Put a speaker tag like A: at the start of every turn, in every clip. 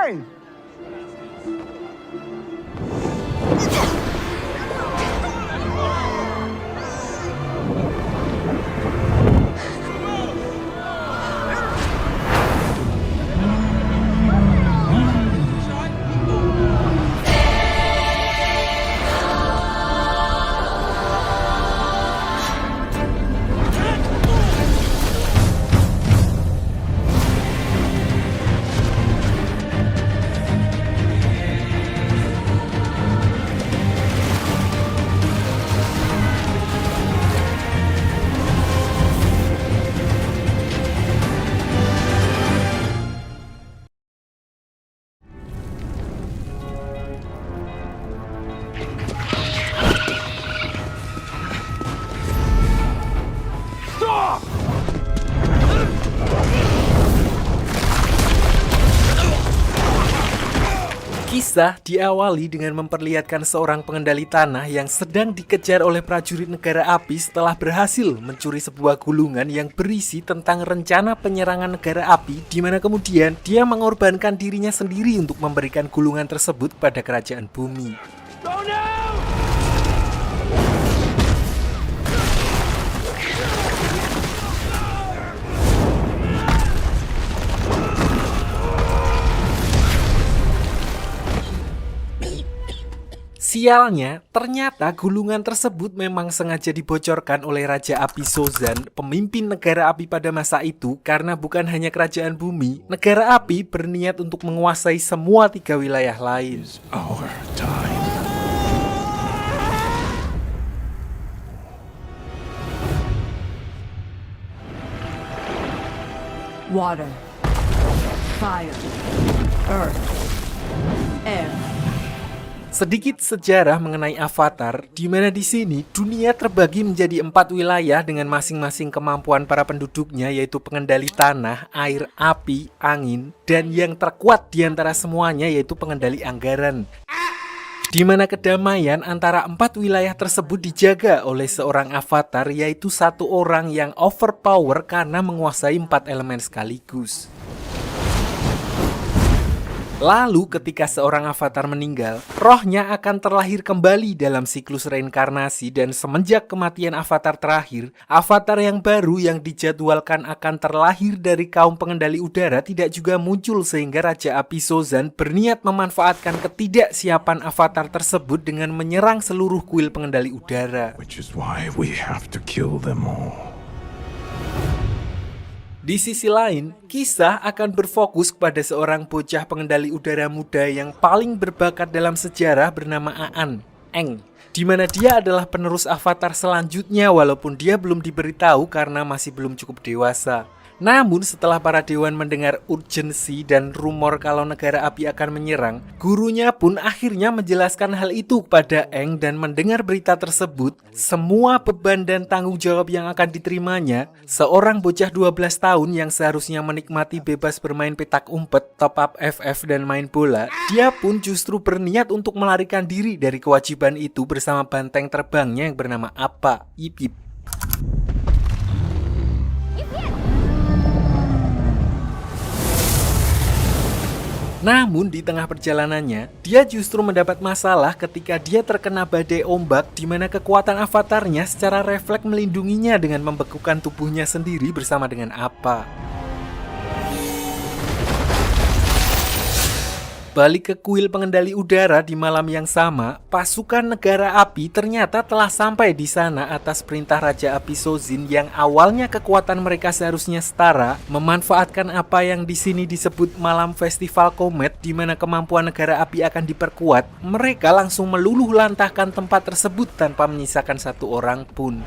A: doing?
B: Kisah diawali dengan memperlihatkan seorang pengendali tanah yang sedang dikejar oleh prajurit negara api setelah berhasil mencuri sebuah gulungan yang berisi tentang rencana penyerangan negara api, di mana kemudian dia mengorbankan dirinya sendiri untuk memberikan gulungan tersebut pada kerajaan bumi. Sialnya, ternyata gulungan tersebut memang sengaja dibocorkan oleh Raja Api Sozan, pemimpin negara api pada masa itu, karena bukan hanya kerajaan bumi, negara api berniat untuk menguasai semua 3 wilayah lain.
C: Our time.
D: Water, fire, earth, air.
B: Sedikit sejarah mengenai Avatar, di mana di sini dunia terbagi menjadi 4 wilayah dengan masing-masing kemampuan para penduduknya, yaitu pengendali tanah, air, api, angin, dan yang terkuat di antara semuanya yaitu pengendali anggaran. Di mana kedamaian antara 4 wilayah tersebut dijaga oleh seorang avatar, yaitu satu orang yang overpower karena menguasai 4 elemen sekaligus. Lalu ketika seorang avatar meninggal, rohnya akan terlahir kembali dalam siklus reinkarnasi, dan semenjak kematian avatar terakhir, avatar yang baru yang dijadwalkan akan terlahir dari kaum pengendali udara tidak juga muncul, sehingga Raja Api Sozan berniat memanfaatkan ketidaksiapan avatar tersebut dengan menyerang seluruh kuil pengendali udara.
C: Which is why we have to kill them all.
B: Di sisi lain, kisah akan berfokus kepada seorang bocah pengendali udara muda yang paling berbakat dalam sejarah bernama Aan, Eng, di mana dia adalah penerus avatar selanjutnya walaupun dia belum diberitahu karena masih belum cukup dewasa. Namun setelah para dewan mendengar urgensi dan rumor kalau negara api akan menyerang, gurunya pun akhirnya menjelaskan hal itu kepada Eng, dan mendengar berita tersebut, semua beban dan tanggung jawab yang akan diterimanya, seorang bocah 12 tahun yang seharusnya menikmati bebas bermain petak umpet, top up FF dan main bola, dia pun justru berniat untuk melarikan diri dari kewajiban itu bersama banteng terbangnya yang bernama Appa. Yip yip. Namun di tengah perjalanannya, dia justru mendapat masalah ketika dia terkena badai ombak, di mana kekuatan avatarnya secara refleks melindunginya dengan membekukan tubuhnya sendiri bersama dengan Appa. Balik ke kuil pengendali udara di malam yang sama, pasukan negara api ternyata telah sampai di sana atas perintah Raja Api Sozin yang awalnya kekuatan mereka seharusnya setara, memanfaatkan apa yang di sini disebut malam festival komet, di mana kemampuan negara api akan diperkuat. Mereka langsung meluluh lantahkan tempat tersebut tanpa menyisakan satu orang pun.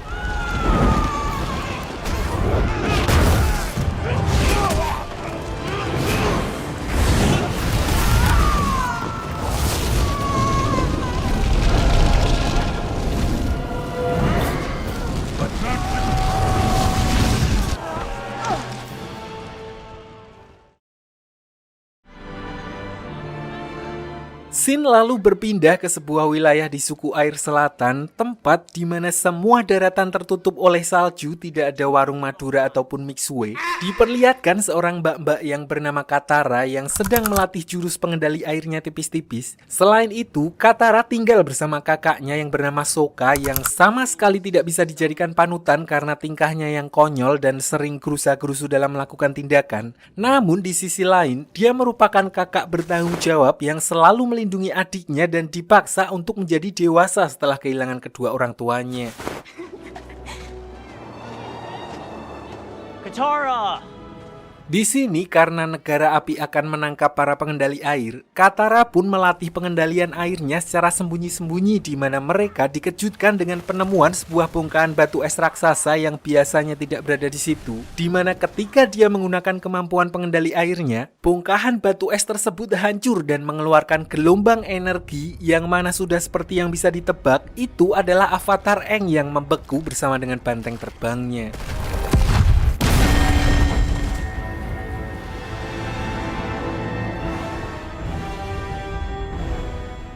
B: Scene lalu berpindah ke sebuah wilayah di suku air selatan, tempat di mana semua daratan tertutup oleh salju, tidak ada warung Madura ataupun mixue. Diperlihatkan seorang mbak-mbak yang bernama Katara yang sedang melatih jurus pengendali airnya tipis-tipis. Selain itu, Katara tinggal bersama kakaknya yang bernama Sokka yang sama sekali tidak bisa dijadikan panutan karena tingkahnya yang konyol dan sering gerusa-gerusu dalam melakukan tindakan. Namun di sisi lain, dia merupakan kakak bertanggung jawab yang selalu melindungi adiknya dan dipaksa untuk menjadi dewasa setelah kehilangan kedua orang tuanya.
A: Katara!
B: Di sini karena negara api akan menangkap para pengendali air, Katara pun melatih pengendalian airnya secara sembunyi-sembunyi di mana mereka dikejutkan dengan penemuan sebuah bongkahan batu es raksasa yang biasanya tidak berada di situ. Di mana ketika dia menggunakan kemampuan pengendali airnya, bongkahan batu es tersebut hancur dan mengeluarkan gelombang energi yang mana sudah seperti yang bisa ditebak, itu adalah avatar Aang yang membeku bersama dengan banteng terbangnya.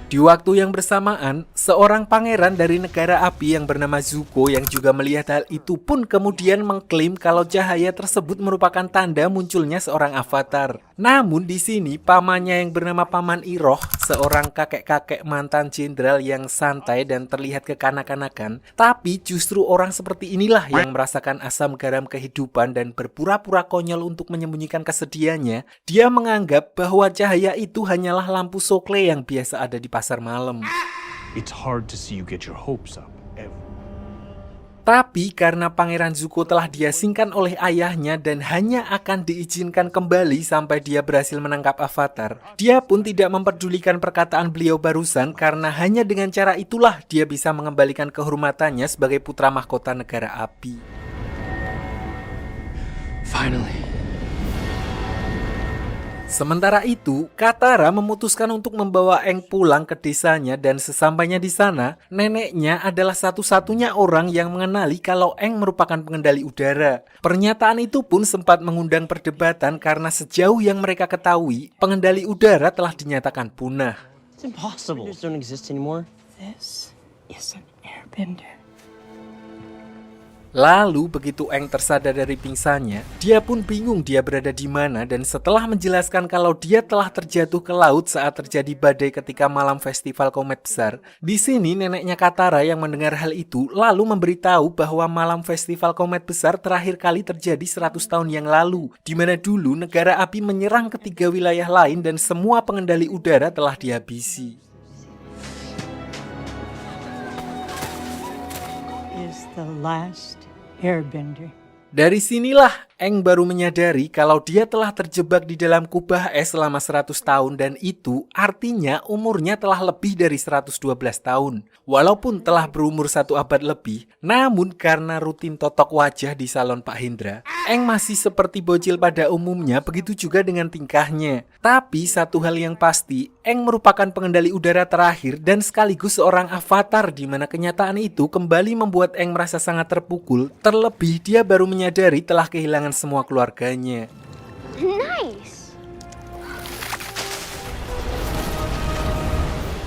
B: Di waktu yang bersamaan, seorang pangeran dari negara api yang bernama Zuko yang juga melihat hal itu pun kemudian mengklaim kalau cahaya tersebut merupakan tanda munculnya seorang avatar. Namun di sini pamannya yang bernama Paman Iroh, seorang kakek-kakek mantan jenderal yang santai dan terlihat kekanak-kanakan, tapi justru orang seperti inilah yang merasakan asam garam kehidupan dan berpura-pura konyol untuk menyembunyikan kesedihannya. Dia menganggap bahwa cahaya itu hanyalah lampu sokle yang biasa ada di pasar malam.
C: It's hard to see you get your hopes up ever.
B: Tapi karena Pangeran Zuko telah diasingkan oleh ayahnya dan hanya akan diizinkan kembali sampai dia berhasil menangkap Avatar, dia pun tidak memperdulikan perkataan beliau barusan karena hanya dengan cara itulah dia bisa mengembalikan kehormatannya sebagai putra mahkota negara api.
A: Finally.
B: Sementara itu, Katara memutuskan untuk membawa Aang pulang ke desanya dan sesampainya di sana, neneknya adalah satu-satunya orang yang mengenali kalau Aang merupakan pengendali udara. Pernyataan itu pun sempat mengundang perdebatan karena sejauh yang mereka ketahui, pengendali udara telah dinyatakan punah.
A: It's impossible. These don't exist anymore.
D: This is an airbender.
B: Lalu begitu Aang tersadar dari pingsannya, dia pun bingung dia berada di mana dan setelah menjelaskan kalau dia telah terjatuh ke laut saat terjadi badai ketika malam festival komet besar. Di sini neneknya Katara yang mendengar hal itu lalu memberitahu bahwa malam festival komet besar terakhir kali terjadi 100 tahun yang lalu, di mana dulu negara api menyerang ke 3 wilayah lain dan semua pengendali udara telah dihabisi.
D: Is the last airbender.
B: Dari sinilah Aang baru menyadari kalau dia telah terjebak di dalam kubah es selama 100 tahun dan itu artinya umurnya telah lebih dari 112 tahun. Walaupun telah berumur 1 abad lebih, namun karena rutin totok wajah di salon Pak Hendra, Aang masih seperti bocil pada umumnya, begitu juga dengan tingkahnya. Tapi satu hal yang pasti, Aang merupakan pengendali udara terakhir dan sekaligus seorang avatar di mana kenyataan itu kembali membuat Aang merasa sangat terpukul, terlebih dia baru menyadari telah kehilangan semua keluarganya.
E: Nice.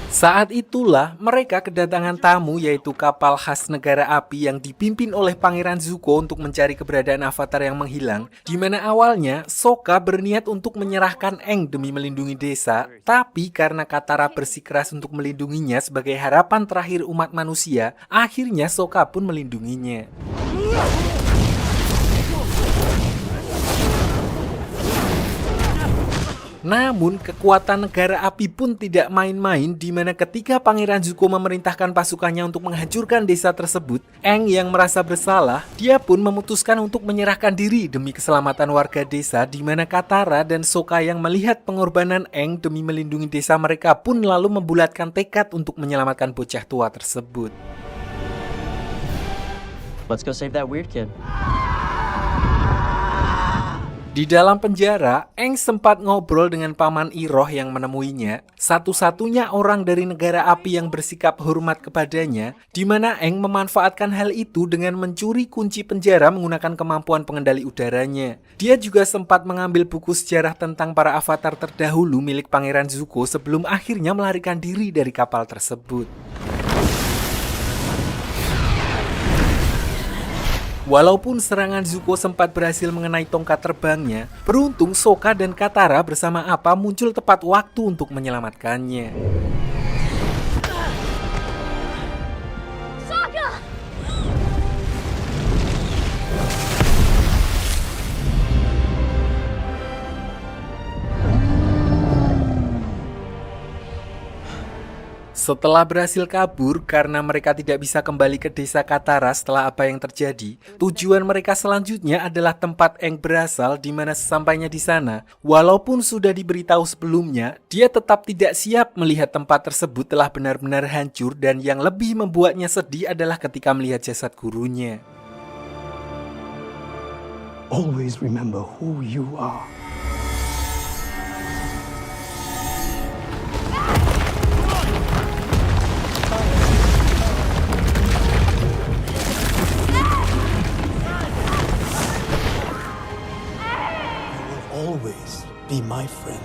B: Saat itulah mereka kedatangan tamu yaitu kapal khas negara api yang dipimpin oleh Pangeran Zuko untuk mencari keberadaan avatar yang menghilang, di mana awalnya Sokka berniat untuk menyerahkan Aang demi melindungi desa, tapi karena Katara bersikeras untuk melindunginya sebagai harapan terakhir umat manusia, akhirnya Sokka pun melindunginya. Namun kekuatan negara api pun tidak main-main di mana ketika Pangeran Zuko memerintahkan pasukannya untuk menghancurkan desa tersebut, Aang yang merasa bersalah, dia pun memutuskan untuk menyerahkan diri demi keselamatan warga desa di mana Katara dan Sokka yang melihat pengorbanan Aang demi melindungi desa mereka pun lalu membulatkan tekad untuk menyelamatkan bocah tua tersebut.
A: Let's go save that weird kid.
B: Di Di dalam penjara, Aang sempat ngobrol dengan Paman Iroh yang menemuinya, satu-satunya orang dari negara api yang bersikap hormat kepadanya, di mana Aang memanfaatkan hal itu dengan mencuri kunci penjara menggunakan kemampuan pengendali udaranya. Dia juga sempat mengambil buku sejarah tentang para avatar terdahulu milik Pangeran Zuko sebelum akhirnya melarikan diri dari kapal tersebut. Walaupun serangan Zuko sempat berhasil mengenai tongkat terbangnya, beruntung Sokka dan Katara bersama Appa muncul tepat waktu untuk menyelamatkannya.
E: Sokka!
B: Setelah berhasil kabur karena mereka tidak bisa kembali ke desa Katara setelah apa yang terjadi, tujuan mereka selanjutnya adalah tempat Aang berasal, di mana sesampainya di sana, walaupun sudah diberitahu sebelumnya, dia tetap tidak siap melihat tempat tersebut telah benar-benar hancur, dan yang lebih membuatnya sedih adalah ketika melihat jasad gurunya.
C: Always remember who you are.
F: Always be my friend.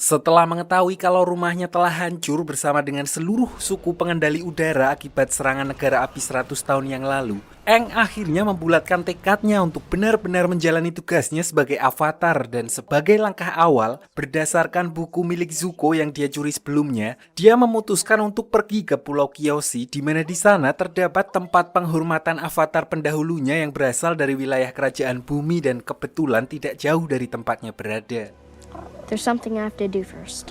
B: Setelah mengetahui kalau rumahnya telah hancur bersama dengan seluruh suku pengendali udara akibat serangan negara api 100 tahun yang lalu, Aang akhirnya membulatkan tekadnya untuk benar-benar menjalani tugasnya sebagai avatar, dan sebagai langkah awal, berdasarkan buku milik Zuko yang dia curi sebelumnya, dia memutuskan untuk pergi ke Pulau Kyoshi, di mana di sana terdapat tempat penghormatan avatar pendahulunya yang berasal dari wilayah kerajaan bumi dan kebetulan tidak jauh dari tempatnya berada.
E: There's something I have to do first.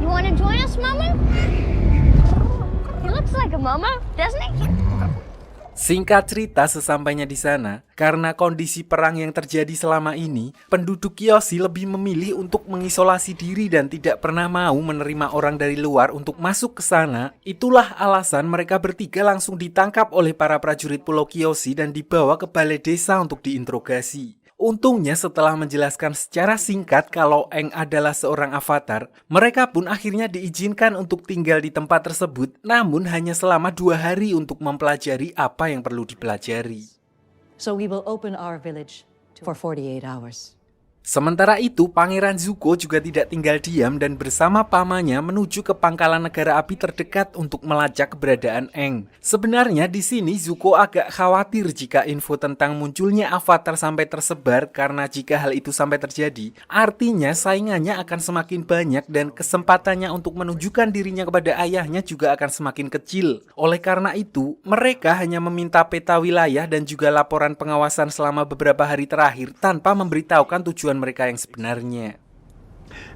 E: You want to join us, Mama? He looks like a mama, doesn't he?
B: Singkat cerita, sesampainya di sana, karena kondisi perang yang terjadi selama ini, penduduk Kyoshi lebih memilih untuk mengisolasi diri dan tidak pernah mau menerima orang dari luar untuk masuk ke sana. Itulah alasan mereka bertiga langsung ditangkap oleh para prajurit Pulau Kyoshi dan dibawa ke balai desa untuk diinterogasi. Untungnya setelah menjelaskan secara singkat kalau Aang adalah seorang avatar, mereka pun akhirnya diizinkan untuk tinggal di tempat tersebut, namun hanya selama 2 hari untuk mempelajari apa yang perlu dipelajari.
G: So we will open our village for 48 hours.
B: Sementara itu, Pangeran Zuko juga tidak tinggal diam dan bersama pamannya menuju ke pangkalan negara api terdekat untuk melacak keberadaan Aang. Sebenarnya di sini Zuko agak khawatir jika info tentang munculnya avatar sampai tersebar, karena jika hal itu sampai terjadi, artinya saingannya akan semakin banyak dan kesempatannya untuk menunjukkan dirinya kepada ayahnya juga akan semakin kecil. Oleh karena itu, mereka hanya meminta peta wilayah dan juga laporan pengawasan selama beberapa hari terakhir tanpa memberitahukan tujuan mereka yang sebenarnya.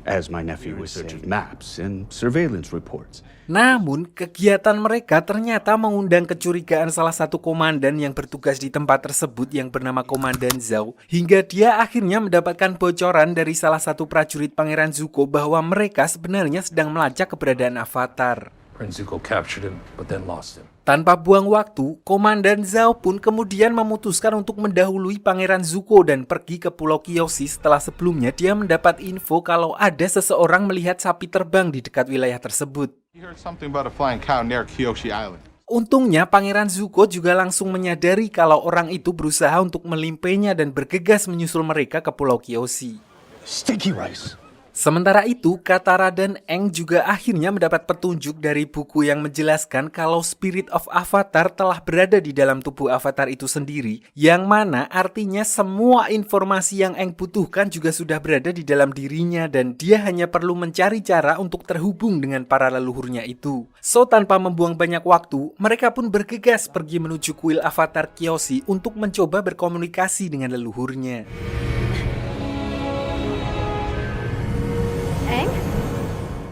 C: As my nephew was saying, maps and surveillance reports.
B: Namun, kegiatan mereka ternyata mengundang kecurigaan salah satu komandan yang bertugas di tempat tersebut yang bernama Komandan Zhao, hingga dia akhirnya mendapatkan bocoran dari salah satu prajurit Pangeran Zuko bahwa mereka sebenarnya sedang melacak keberadaan avatar.
H: Prince Zuko captured him, but then lost him.
B: Tanpa buang waktu, Komandan Zhao pun kemudian memutuskan untuk mendahului Pangeran Zuko dan pergi ke Pulau Kyoshi setelah sebelumnya dia mendapat info kalau ada seseorang melihat sapi terbang di dekat wilayah tersebut.
I: He heard something about a flying cow near Kyoshi Island.
B: Untungnya Pangeran Zuko juga langsung menyadari kalau orang itu berusaha untuk melimpainya dan bergegas menyusul mereka ke Pulau Kyoshi.
F: Sticky rice.
B: Sementara itu, Katara dan Aang juga akhirnya mendapat petunjuk dari buku yang menjelaskan kalau Spirit of Avatar telah berada di dalam tubuh Avatar itu sendiri, yang mana artinya semua informasi yang Aang butuhkan juga sudah berada di dalam dirinya dan dia hanya perlu mencari cara untuk terhubung dengan para leluhurnya itu. So, tanpa membuang banyak waktu, mereka pun bergegas pergi menuju kuil Avatar Kyoshi untuk mencoba berkomunikasi dengan leluhurnya.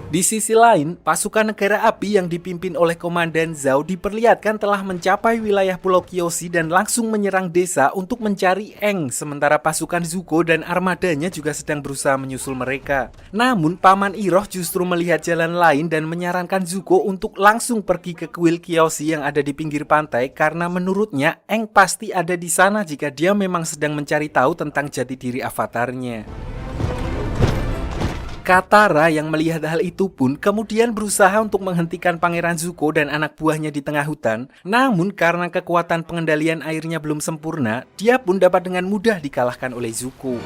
B: Di sisi lain, pasukan negara api yang dipimpin oleh Komandan Zhao diperlihatkan telah mencapai wilayah Pulau Kyoshi dan langsung menyerang desa untuk mencari Aang, sementara pasukan Zuko dan armadanya juga sedang berusaha menyusul mereka. Namun, Paman Iroh justru melihat jalan lain dan menyarankan Zuko untuk langsung pergi ke kuil Kyoshi yang ada di pinggir pantai karena menurutnya Aang pasti ada di sana jika dia memang sedang mencari tahu tentang jati diri avatarnya. Katara yang melihat hal itu pun kemudian berusaha untuk menghentikan Pangeran Zuko dan anak buahnya di tengah hutan. Namun karena kekuatan pengendalian airnya belum sempurna, dia pun dapat dengan mudah dikalahkan oleh Zuko.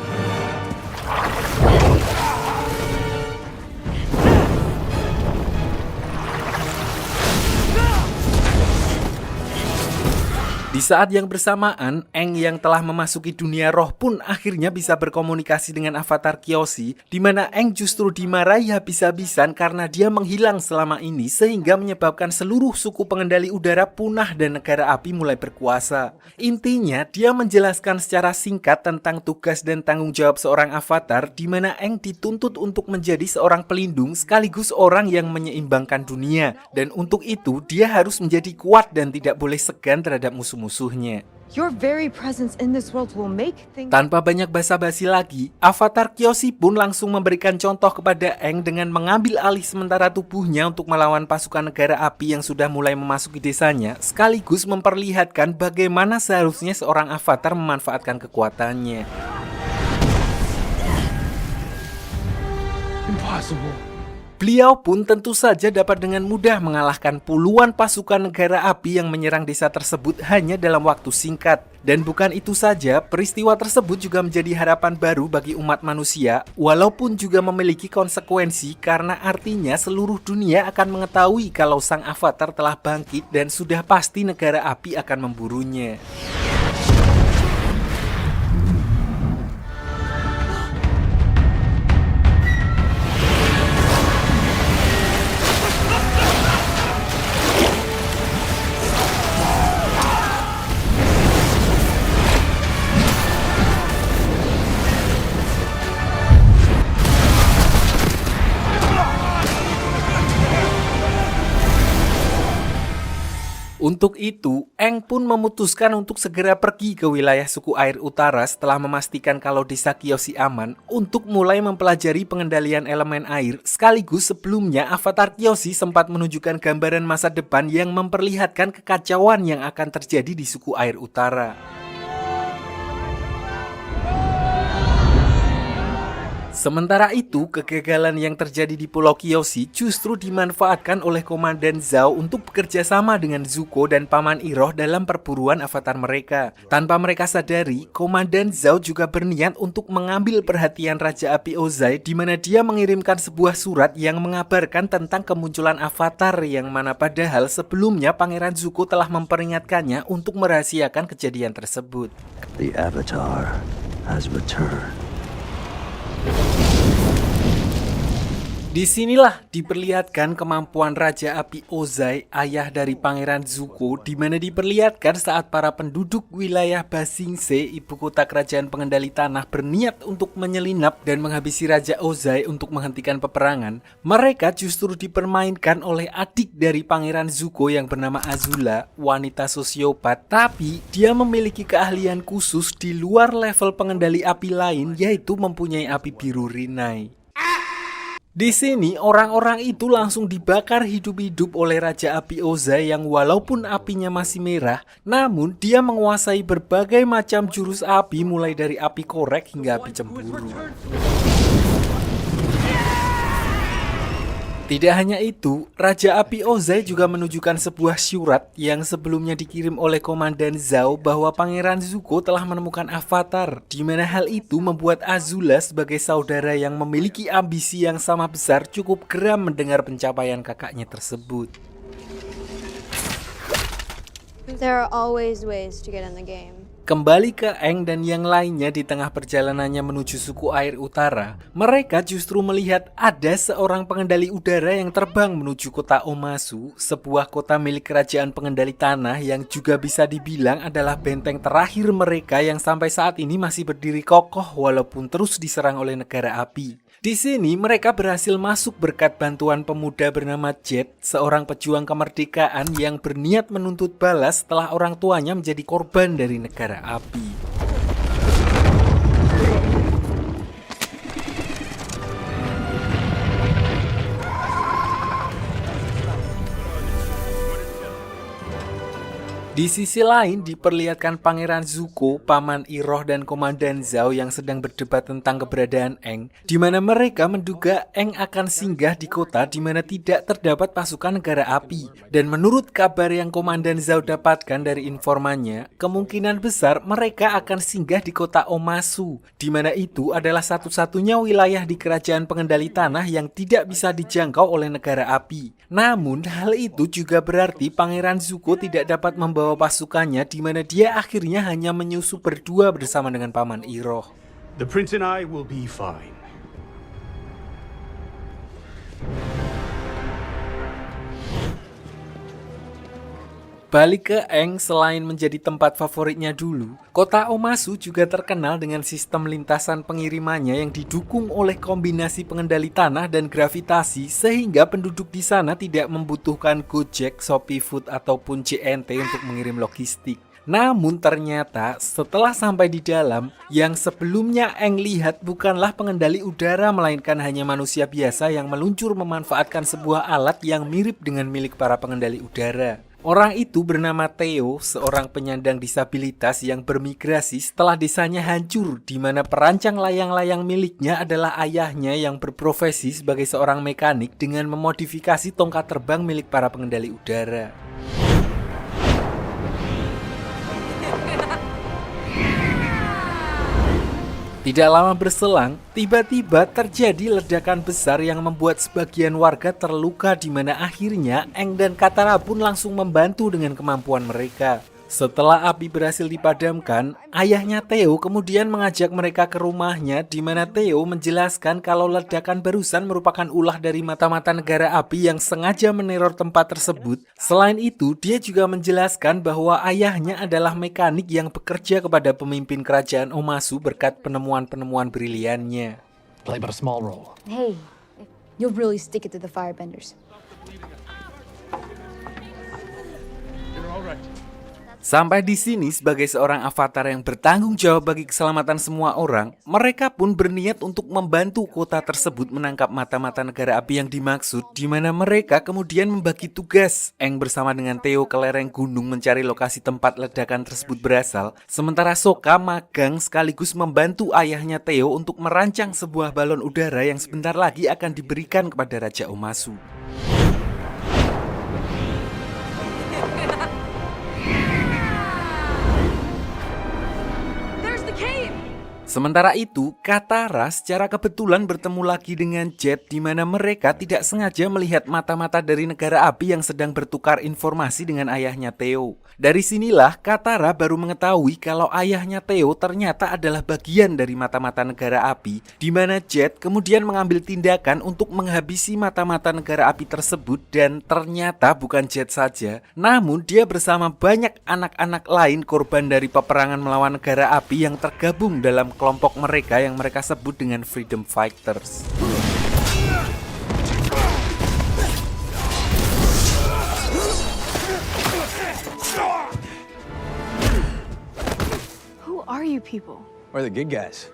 B: Di saat yang bersamaan, Aang yang telah memasuki dunia roh pun akhirnya bisa berkomunikasi dengan avatar Kyoshi, di mana Aang justru dimarahi habis-habisan karena dia menghilang selama ini sehingga menyebabkan seluruh suku pengendali udara punah dan negara api mulai berkuasa. Intinya, dia menjelaskan secara singkat tentang tugas dan tanggung jawab seorang avatar, di mana Aang dituntut untuk menjadi seorang pelindung sekaligus orang yang menyeimbangkan dunia, dan untuk itu dia harus menjadi kuat dan tidak boleh segan terhadap musuhnya.
J: Your very presence in this world will make things...
B: Tanpa banyak basa-basi lagi, avatar Kyoshi pun langsung memberikan contoh kepada Aang dengan mengambil alih sementara tubuhnya untuk melawan pasukan negara api yang sudah mulai memasuki desanya, sekaligus memperlihatkan bagaimana seharusnya seorang avatar memanfaatkan kekuatannya.
H: Impossible.
B: Beliau pun tentu saja dapat dengan mudah mengalahkan puluhan pasukan negara api yang menyerang desa tersebut hanya dalam waktu singkat. Dan bukan itu saja, peristiwa tersebut juga menjadi harapan baru bagi umat manusia, walaupun juga memiliki konsekuensi karena artinya seluruh dunia akan mengetahui kalau sang avatar telah bangkit dan sudah pasti negara api akan memburunya. Untuk itu, Aang pun memutuskan untuk segera pergi ke wilayah suku air utara setelah memastikan kalau desa Kyoshi aman untuk mulai mempelajari pengendalian elemen air, sekaligus sebelumnya avatar Kyoshi sempat menunjukkan gambaran masa depan yang memperlihatkan kekacauan yang akan terjadi di suku air utara. Sementara itu, kegagalan yang terjadi di Pulau Kyoshi justru dimanfaatkan oleh Komandan Zhao untuk bekerja sama dengan Zuko dan Paman Iroh dalam perburuan avatar mereka. Tanpa mereka sadari, Komandan Zhao juga berniat untuk mengambil perhatian Raja Api Ozai, di mana dia mengirimkan sebuah surat yang mengabarkan tentang kemunculan avatar yang mana padahal sebelumnya Pangeran Zuko telah memperingatkannya untuk merahasiakan kejadian tersebut.
F: The Avatar has returned.
B: Disinilah diperlihatkan kemampuan Raja Api Ozai, ayah dari Pangeran Zuko, di mana diperlihatkan saat para penduduk wilayah Ba Sing Se, ibu kota kerajaan pengendali tanah, berniat untuk menyelinap dan menghabisi Raja Ozai untuk menghentikan peperangan. Mereka justru dipermainkan oleh adik dari Pangeran Zuko yang bernama Azula, wanita sosiopat, tapi dia memiliki keahlian khusus di luar level pengendali api lain, yaitu mempunyai api biru Rinai. Di sini, orang-orang itu langsung dibakar hidup-hidup oleh Raja Api Ozai yang walaupun apinya masih merah, namun dia menguasai berbagai macam jurus api mulai dari api korek hingga api cemburu. Tidak hanya itu, Raja Api Ozai juga menunjukkan sebuah surat yang sebelumnya dikirim oleh Komandan Zhao bahwa Pangeran Zuko telah menemukan avatar, di mana hal itu membuat Azula sebagai saudara yang memiliki ambisi yang sama besar cukup geram mendengar pencapaian kakaknya tersebut.
E: There are always ways to get in the game.
B: Kembali ke Aang dan yang lainnya di tengah perjalanannya menuju suku air utara, mereka justru melihat ada seorang pengendali udara yang terbang menuju kota Omasu, sebuah kota milik kerajaan pengendali tanah yang juga bisa dibilang adalah benteng terakhir mereka yang sampai saat ini masih berdiri kokoh walaupun terus diserang oleh negara api. Di sini mereka berhasil masuk berkat bantuan pemuda bernama Jet, seorang pejuang kemerdekaan yang berniat menuntut balas setelah orang tuanya menjadi korban dari negara api. Di sisi lain diperlihatkan Pangeran Zuko, Paman Iroh dan Komandan Zhao yang sedang berdebat tentang keberadaan Aang, di mana mereka menduga Aang akan singgah di kota di mana tidak terdapat pasukan negara api. Dan menurut kabar yang Komandan Zhao dapatkan dari informannya, kemungkinan besar mereka akan singgah di kota Omasu, di mana itu adalah satu-satunya wilayah di kerajaan pengendali tanah yang tidak bisa dijangkau oleh negara api. Namun hal itu juga berarti Pangeran Zuko tidak dapat membawa pasukannya, di mana dia akhirnya hanya menyusup berdua bersama dengan Paman Iroh.
C: The prince and I will be fine.
B: Balik ke Aang, selain menjadi tempat favoritnya dulu, kota Omasu juga terkenal dengan sistem lintasan pengirimannya yang didukung oleh kombinasi pengendali tanah dan gravitasi, sehingga penduduk di sana tidak membutuhkan Gojek, Shopee Food ataupun JNT untuk mengirim logistik. Namun ternyata setelah sampai di dalam, yang sebelumnya Aang lihat bukanlah pengendali udara melainkan hanya manusia biasa yang meluncur memanfaatkan sebuah alat yang mirip dengan milik para pengendali udara. Orang itu bernama Theo, seorang penyandang disabilitas yang bermigrasi setelah desanya hancur, di mana perancang layang-layang miliknya adalah ayahnya yang berprofesi sebagai seorang mekanik dengan memodifikasi tongkat terbang milik para pengendali udara. Tidak lama berselang, tiba-tiba terjadi ledakan besar yang membuat sebagian warga terluka, di mana akhirnya Aang dan Katara pun langsung membantu dengan kemampuan mereka. Setelah api berhasil dipadamkan, ayahnya Theo kemudian mengajak mereka ke rumahnya, di mana Theo menjelaskan kalau ledakan barusan merupakan ulah dari mata-mata negara api yang sengaja meneror tempat tersebut. Selain itu, dia juga menjelaskan bahwa ayahnya adalah mekanik yang bekerja kepada pemimpin kerajaan Omasu berkat penemuan-penemuan briliannya.
H: Play but a small role.
J: Hey, you'll really stick it to the firebenders.
B: Sampai di sini, sebagai seorang avatar yang bertanggung jawab bagi keselamatan semua orang, mereka pun berniat untuk membantu kota tersebut menangkap mata-mata negara api yang dimaksud, di mana mereka kemudian membagi tugas. Aang bersama dengan Theo ke lereng gunung mencari lokasi tempat ledakan tersebut berasal, sementara Sokka magang sekaligus membantu ayahnya Theo untuk merancang sebuah balon udara yang sebentar lagi akan diberikan kepada Raja Omasu. Sementara itu, Katara secara kebetulan bertemu lagi dengan Jet, di mana mereka tidak sengaja melihat mata-mata dari negara api yang sedang bertukar informasi dengan ayahnya Theo. Dari sinilah Katara baru mengetahui kalau ayahnya Theo ternyata adalah bagian dari mata-mata negara api, di mana Jet kemudian mengambil tindakan untuk menghabisi mata-mata negara api tersebut, dan ternyata bukan Jet saja, namun dia bersama banyak anak-anak lain korban dari peperangan melawan negara api yang tergabung dalam kelompok mereka yang mereka sebut dengan Freedom Fighters.
J: Who are you people?
F: We're the good guys.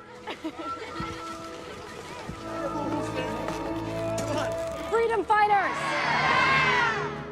J: Freedom fighters!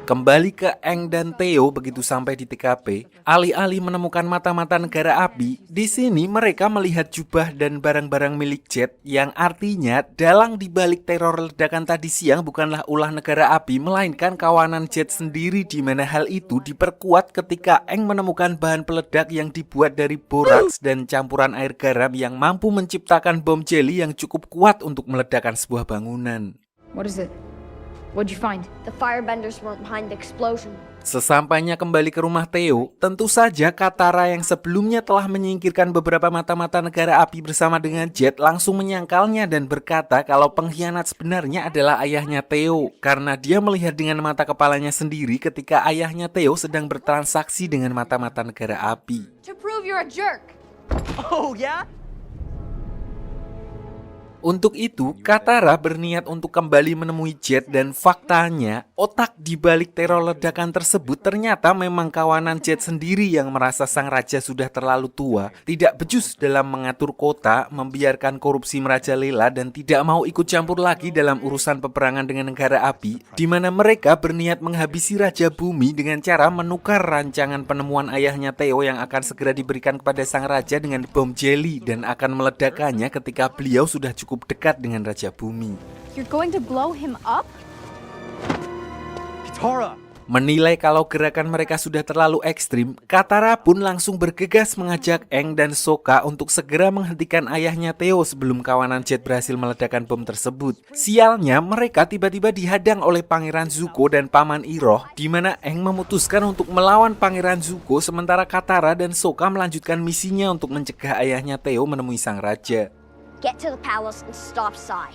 B: Kembali ke Aang dan Theo begitu sampai di TKP, alih-alih menemukan mata-mata negara api, di sini mereka melihat jubah dan barang-barang milik Jet, yang artinya dalang dibalik teror ledakan tadi siang bukanlah ulah negara api, melainkan kawanan Jet sendiri, di mana hal itu diperkuat ketika Aang menemukan bahan peledak yang dibuat dari boraks dan campuran air garam yang mampu menciptakan bom jeli yang cukup kuat untuk meledakkan sebuah bangunan.
J: What is it? What'd you find?
E: The firebenders weren't behind the explosion.
B: Sesampainya kembali ke rumah Theo, tentu saja Katara yang sebelumnya telah menyingkirkan beberapa mata-mata negara api bersama dengan Jet langsung menyangkalnya dan berkata kalau pengkhianat sebenarnya adalah ayahnya Theo, karena dia melihat dengan mata kepalanya sendiri ketika ayahnya Theo sedang bertransaksi dengan mata-mata negara api.
J: To prove you're a jerk!
A: Oh, yeah?
B: Untuk itu, Katara berniat untuk kembali menemui Jet dan faktanya, otak di balik teror ledakan tersebut ternyata memang kawanan Jet sendiri yang merasa sang raja sudah terlalu tua, tidak becus dalam mengatur kota, membiarkan korupsi merajalela dan tidak mau ikut campur lagi dalam urusan peperangan dengan negara api, di mana mereka berniat menghabisi Raja Bumi dengan cara menukar rancangan penemuan ayahnya Theo yang akan segera diberikan kepada sang raja dengan bom jelly dan akan meledakkannya ketika beliau sudah cukup dekat dengan Raja Bumi.
J: You're going to blow him up?
A: Katara!
B: Menilai kalau gerakan mereka sudah terlalu ekstrim, Katara pun langsung bergegas mengajak Aang dan Sokka untuk segera menghentikan ayahnya Theo sebelum kawanan Jet berhasil meledakkan bom tersebut. Sialnya, mereka tiba-tiba dihadang oleh Pangeran Zuko dan Paman Iroh, di mana Aang memutuskan untuk melawan Pangeran Zuko sementara Katara dan Sokka melanjutkan misinya untuk mencegah ayahnya Theo menemui sang raja.
E: Get to the palace and stop Sai.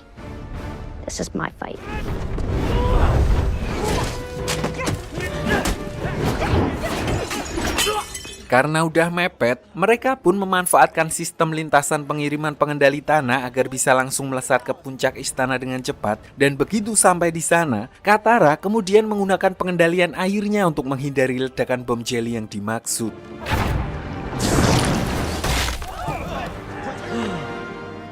E: This is my fight.
B: Karena udah mepet, mereka pun memanfaatkan sistem lintasan pengiriman pengendali tanah agar bisa langsung melesat ke puncak istana dengan cepat. Dan begitu sampai di sana, Katara kemudian menggunakan pengendalian airnya untuk menghindari ledakan bom jelly yang dimaksud.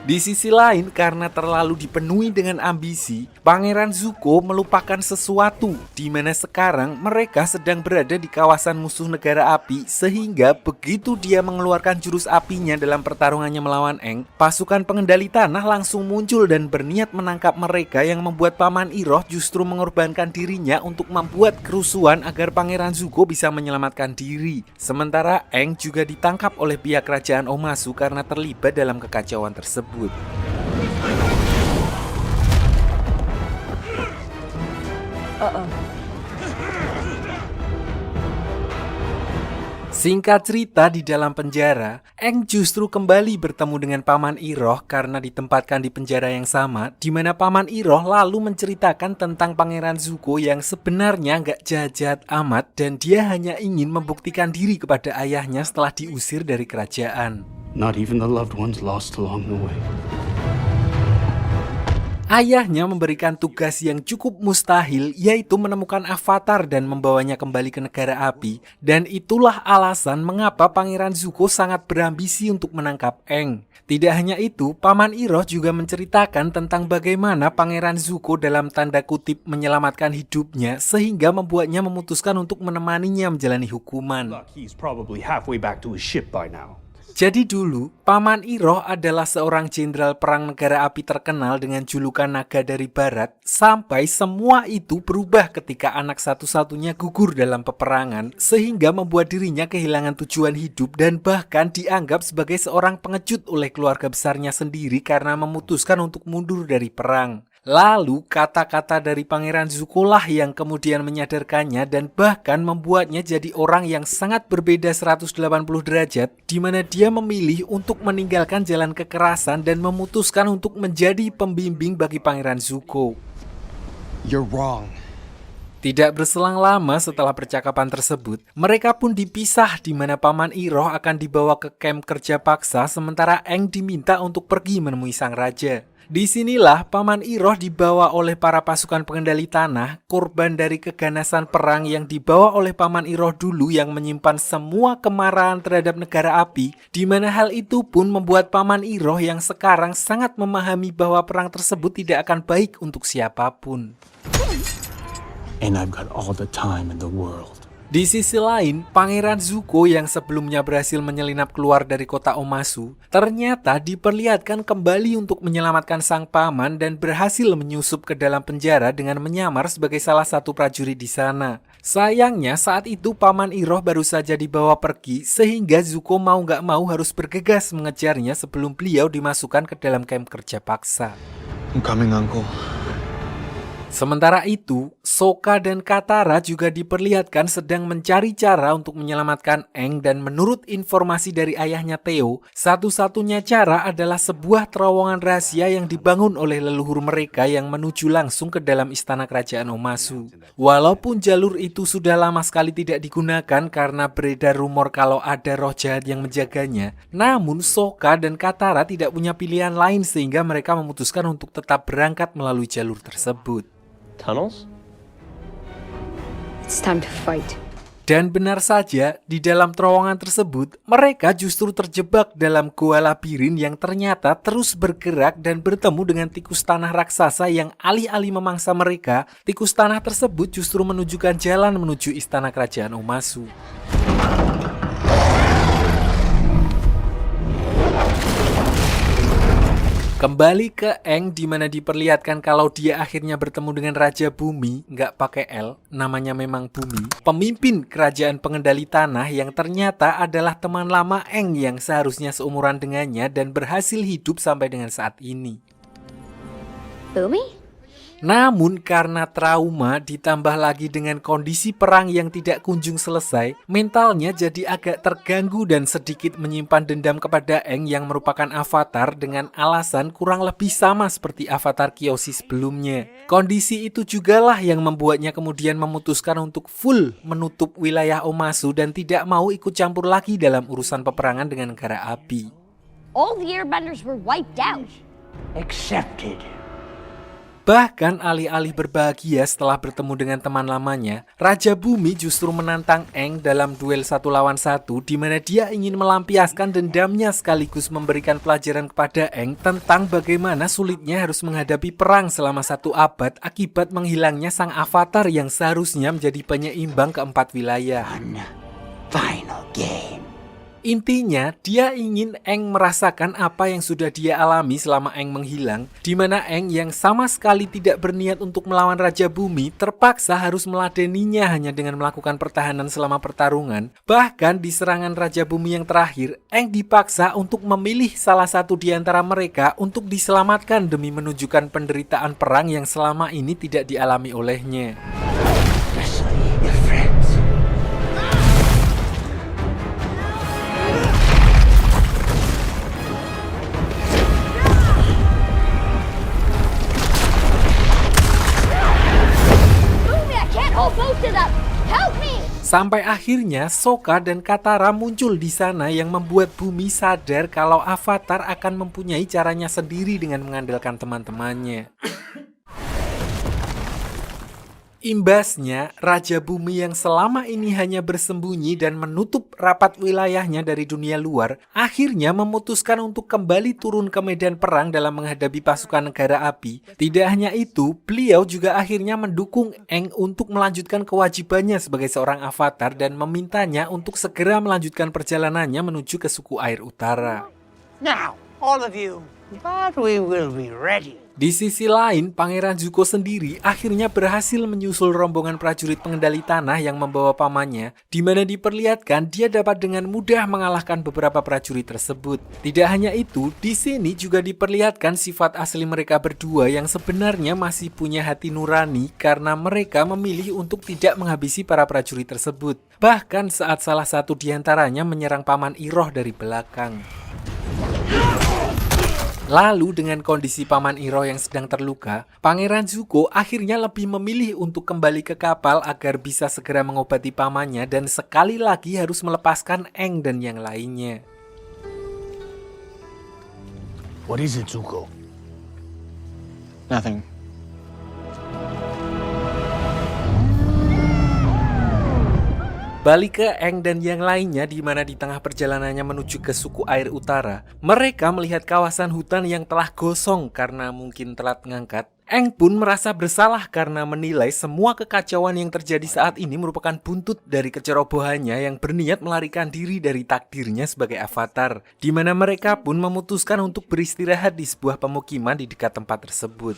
B: Di sisi lain, karena terlalu dipenuhi dengan ambisi, Pangeran Zuko melupakan sesuatu, di mana sekarang mereka sedang berada di kawasan musuh negara api, sehingga begitu dia mengeluarkan jurus apinya dalam pertarungannya melawan Aang, pasukan pengendali tanah langsung muncul dan berniat menangkap mereka yang membuat Paman Iroh justru mengorbankan dirinya untuk membuat kerusuhan agar Pangeran Zuko bisa menyelamatkan diri. Sementara Aang juga ditangkap oleh pihak kerajaan Omasu karena terlibat dalam kekacauan tersebut. Singkat cerita, di dalam penjara, Aang justru kembali bertemu dengan Paman Iroh karena ditempatkan di penjara yang sama, di mana Paman Iroh lalu menceritakan tentang Pangeran Zuko yang sebenarnya nggak jahat-jahat amat dan dia hanya ingin membuktikan diri kepada ayahnya setelah diusir dari kerajaan.
C: Not even the loved ones lost along the way.
B: Ayahnya memberikan tugas yang cukup mustahil, yaitu menemukan Avatar dan membawanya kembali ke negara api. Dan itulah alasan mengapa Pangeran Zuko sangat berambisi untuk menangkap Aang. Tidak hanya itu, Paman Iroh juga menceritakan tentang bagaimana Pangeran Zuko dalam tanda kutip menyelamatkan hidupnya, sehingga membuatnya memutuskan untuk menemaninya menjalani hukuman.
C: He's probably halfway back to his ship by now.
B: Jadi dulu, Paman Iroh adalah seorang jenderal perang negara api terkenal dengan julukan Naga dari Barat, sampai semua itu berubah ketika anak satu-satunya gugur dalam peperangan, sehingga membuat dirinya kehilangan tujuan hidup dan bahkan dianggap sebagai seorang pengecut oleh keluarga besarnya sendiri karena memutuskan untuk mundur dari perang. Lalu kata-kata dari Pangeran Zuko lah yang kemudian menyadarkannya dan bahkan membuatnya jadi orang yang sangat berbeda 180 derajat, di mana dia memilih untuk meninggalkan jalan kekerasan dan memutuskan untuk menjadi pembimbing bagi Pangeran Zuko.
A: You're wrong.
B: Tidak berselang lama setelah percakapan tersebut, mereka pun dipisah di mana Paman Iroh akan dibawa ke kamp kerja paksa sementara Aang diminta untuk pergi menemui sang raja. Disinilah Paman Iroh dibawa oleh para pasukan pengendali tanah, korban dari keganasan perang yang dibawa oleh Paman Iroh dulu yang menyimpan semua kemarahan terhadap negara api, di mana hal itu pun membuat Paman Iroh yang sekarang sangat memahami bahwa perang tersebut tidak akan baik untuk siapapun.
H: And I've got all the time in the world.
B: Di sisi lain, Pangeran Zuko yang sebelumnya berhasil menyelinap keluar dari kota Omasu, ternyata diperlihatkan kembali untuk menyelamatkan sang paman dan berhasil menyusup ke dalam penjara dengan menyamar sebagai salah satu prajurit di sana. Sayangnya saat itu Paman Iroh baru saja dibawa pergi, sehingga Zuko mau gak mau harus bergegas mengejarnya sebelum beliau dimasukkan ke dalam kamp kerja paksa.
A: I'm coming, Uncle.
B: Sementara itu, Sokka dan Katara juga diperlihatkan sedang mencari cara untuk menyelamatkan Aang dan menurut informasi dari ayahnya Theo, satu-satunya cara adalah sebuah terowongan rahasia yang dibangun oleh leluhur mereka yang menuju langsung ke dalam istana kerajaan Omasu. Walaupun jalur itu sudah lama sekali tidak digunakan karena beredar rumor kalau ada roh jahat yang menjaganya, namun Sokka dan Katara tidak punya pilihan lain sehingga mereka memutuskan untuk tetap berangkat melalui jalur tersebut.
K: Tunnels?
J: It's time to fight.
B: Dan benar saja, di dalam terowongan tersebut, mereka justru terjebak dalam goa labirin yang ternyata terus bergerak dan bertemu dengan tikus tanah raksasa yang alih-alih memangsa mereka, tikus tanah tersebut justru menunjukkan jalan menuju istana kerajaan Omasu. Kembali ke Aang di mana diperlihatkan kalau dia akhirnya bertemu dengan Raja Bumi, nggak pakai L, namanya memang Bumi, pemimpin kerajaan pengendali tanah yang ternyata adalah teman lama Aang yang seharusnya seumuran dengannya dan berhasil hidup sampai dengan saat ini.
E: Bumi?
B: Namun karena trauma ditambah lagi dengan kondisi perang yang tidak kunjung selesai, mentalnya jadi agak terganggu dan sedikit menyimpan dendam kepada Aang yang merupakan avatar dengan alasan kurang lebih sama seperti avatar Kyoshi sebelumnya. Kondisi itu jugalah yang membuatnya kemudian memutuskan untuk full menutup wilayah Omasu dan tidak mau ikut campur lagi dalam urusan peperangan dengan negara api.
E: All the airbenders were wiped out.
H: Accepted.
B: Bahkan alih-alih berbahagia setelah bertemu dengan teman lamanya, Raja Bumi justru menantang Aang dalam duel 1 lawan 1 di mana dia ingin melampiaskan dendamnya sekaligus memberikan pelajaran kepada Aang tentang bagaimana sulitnya harus menghadapi perang selama 1 abad akibat menghilangnya sang avatar yang seharusnya menjadi penyeimbang keempat wilayah.
H: Final game.
B: Intinya, dia ingin Aang merasakan apa yang sudah dia alami selama Aang menghilang, di mana Aang yang sama sekali tidak berniat untuk melawan Raja Bumi terpaksa harus meladeninya hanya dengan melakukan pertahanan selama pertarungan. Bahkan di serangan Raja Bumi yang terakhir, Aang dipaksa untuk memilih salah satu di antara mereka untuk diselamatkan demi menunjukkan penderitaan perang yang selama ini tidak dialami olehnya. Sampai akhirnya Sokka dan Katara muncul di sana yang membuat Bumi sadar kalau Avatar akan mempunyai caranya sendiri dengan mengandalkan teman-temannya. Imbasnya, Raja Bumi yang selama ini hanya bersembunyi dan menutup rapat wilayahnya dari dunia luar, akhirnya memutuskan untuk kembali turun ke medan perang dalam menghadapi pasukan negara api. Tidak hanya itu, beliau juga akhirnya mendukung Aang untuk melanjutkan kewajibannya sebagai seorang avatar dan memintanya untuk segera melanjutkan perjalanannya menuju ke suku air utara.
H: Now, all of you, but we will be ready.
B: Di sisi lain, Pangeran Zuko sendiri akhirnya berhasil menyusul rombongan prajurit pengendali tanah yang membawa pamannya, di mana diperlihatkan dia dapat dengan mudah mengalahkan beberapa prajurit tersebut. Tidak hanya itu, di sini juga diperlihatkan sifat asli mereka berdua yang sebenarnya masih punya hati nurani karena mereka memilih untuk tidak menghabisi para prajurit tersebut. Bahkan saat salah satu di antaranya menyerang Paman Iroh dari belakang. Lalu dengan kondisi Paman Iroh yang sedang terluka, Pangeran Zuko akhirnya lebih memilih untuk kembali ke kapal agar bisa segera mengobati pamannya dan sekali lagi harus melepaskan Aang dan yang lainnya.
H: What is it, Zuko?
A: Nothing.
B: Balik ke Aang dan yang lainnya di mana di tengah perjalanannya menuju ke suku air utara, mereka melihat kawasan hutan yang telah gosong karena mungkin telat ngangkat. Aang pun merasa bersalah karena menilai semua kekacauan yang terjadi saat ini merupakan buntut dari kecerobohannya yang berniat melarikan diri dari takdirnya sebagai avatar, di mana mereka pun memutuskan untuk beristirahat di sebuah pemukiman di dekat tempat tersebut.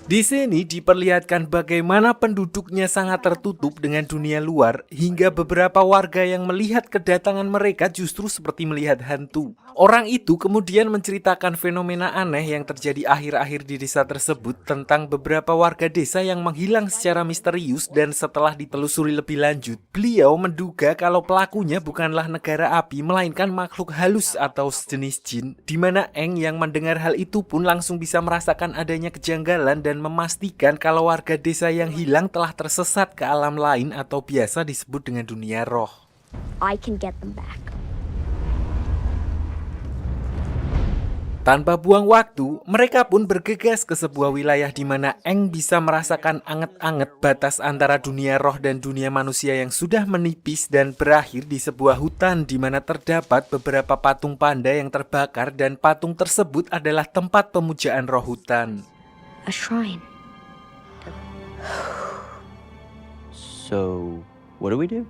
B: Di sini diperlihatkan bagaimana penduduknya sangat tertutup dengan dunia luar, hingga beberapa warga yang melihat kedatangan mereka justru seperti melihat hantu. Orang itu kemudian menceritakan fenomena aneh yang terjadi akhir-akhir di desa tersebut tentang beberapa warga desa yang menghilang secara misterius, dan setelah ditelusuri lebih lanjut, beliau menduga kalau pelakunya bukanlah negara api melainkan makhluk halus atau sejenis jin, di mana Eng yang mendengar hal itu pun langsung bisa merasakan adanya kejanggalan dan memastikan kalau warga desa yang hilang telah tersesat ke alam lain atau biasa disebut dengan dunia roh.
E: I can get them back.
B: Tanpa buang waktu, mereka pun bergegas ke sebuah wilayah di mana Eng bisa merasakan anget-anget batas antara dunia roh dan dunia manusia yang sudah menipis, dan berakhir di sebuah hutan di mana terdapat beberapa patung panda yang terbakar, dan patung tersebut adalah tempat pemujaan roh hutan.
E: A shrine.
F: So, what do we do?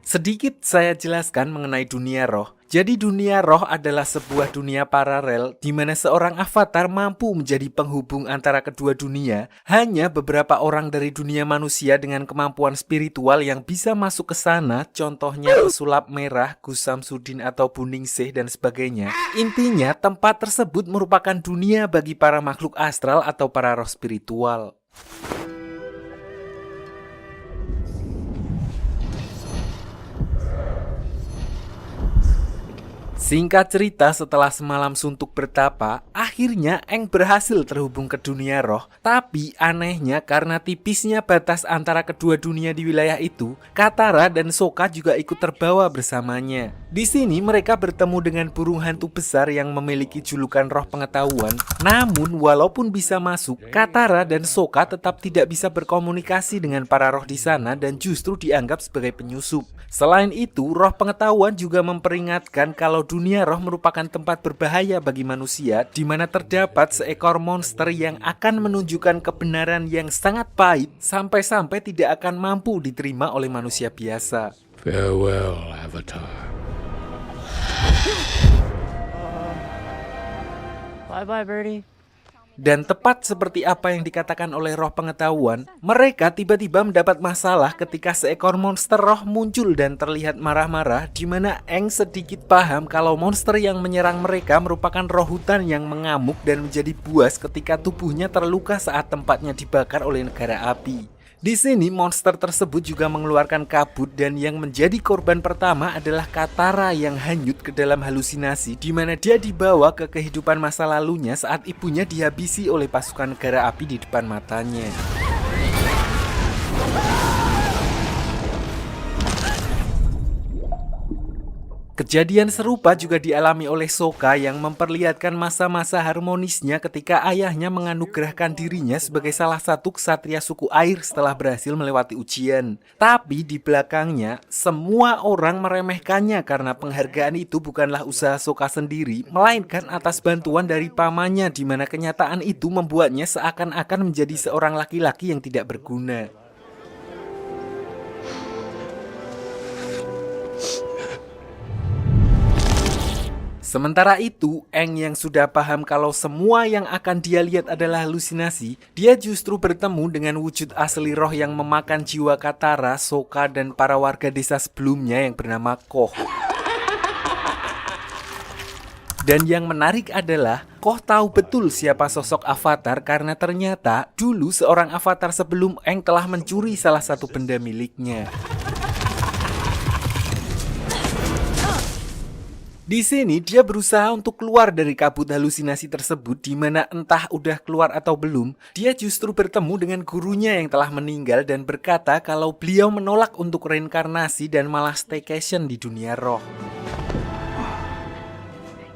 B: Sedikit saya jelaskan mengenai dunia roh. Jadi dunia roh adalah sebuah dunia paralel di mana seorang avatar mampu menjadi penghubung antara kedua dunia. Hanya beberapa orang dari dunia manusia dengan kemampuan spiritual yang bisa masuk ke sana, contohnya pesulap merah, Gus Samsudin atau Buningsih dan sebagainya. Intinya tempat tersebut merupakan dunia bagi para makhluk astral atau para roh spiritual. Singkat cerita, setelah semalam suntuk bertapa, akhirnya Eng berhasil terhubung ke dunia roh. Tapi anehnya karena tipisnya batas antara kedua dunia di wilayah itu, Katara dan Sokka juga ikut terbawa bersamanya. Di sini mereka bertemu dengan burung hantu besar yang memiliki julukan roh pengetahuan. Namun walaupun bisa masuk, Katara dan Sokka tetap tidak bisa berkomunikasi dengan para roh di sana dan justru dianggap sebagai penyusup. Selain itu, roh pengetahuan juga memperingatkan kalau dunia roh merupakan tempat berbahaya bagi manusia, di mana terdapat seekor monster yang akan menunjukkan kebenaran yang sangat pahit sampai-sampai tidak akan mampu diterima oleh manusia biasa.
H: Farewell, Avatar.
A: Bye-bye, Birdie.
B: Dan tepat seperti apa yang dikatakan oleh roh pengetahuan, mereka tiba-tiba mendapat masalah ketika seekor monster roh muncul dan terlihat marah-marah, di mana Eng sedikit paham kalau monster yang menyerang mereka merupakan roh hutan yang mengamuk dan menjadi buas ketika tubuhnya terluka saat tempatnya dibakar oleh negara api. Di sini monster tersebut juga mengeluarkan kabut, dan yang menjadi korban pertama adalah Katara yang hanyut ke dalam halusinasi, di mana dia dibawa ke kehidupan masa lalunya saat ibunya dihabisi oleh pasukan negara api di depan matanya. Kejadian serupa juga dialami oleh Sokka yang memperlihatkan masa-masa harmonisnya ketika ayahnya menganugerahkan dirinya sebagai salah satu ksatria suku air setelah berhasil melewati ujian. Tapi di belakangnya, semua orang meremehkannya karena penghargaan itu bukanlah usaha Sokka sendiri, melainkan atas bantuan dari pamannya, di mana kenyataan itu membuatnya seakan-akan menjadi seorang laki-laki yang tidak berguna. Sementara itu, Eng yang sudah paham kalau semua yang akan dia lihat adalah halusinasi, dia justru bertemu dengan wujud asli roh yang memakan jiwa Katara, Sokka, dan para warga desa sebelumnya yang bernama Koh. Dan yang menarik adalah, Koh tahu betul siapa sosok avatar karena ternyata dulu seorang avatar sebelum Eng telah mencuri salah satu benda miliknya. Di sini dia berusaha untuk keluar dari kabut halusinasi tersebut, di mana entah udah keluar atau belum, dia justru bertemu dengan gurunya yang telah meninggal dan berkata kalau beliau menolak untuk reinkarnasi dan malah staycation di dunia roh.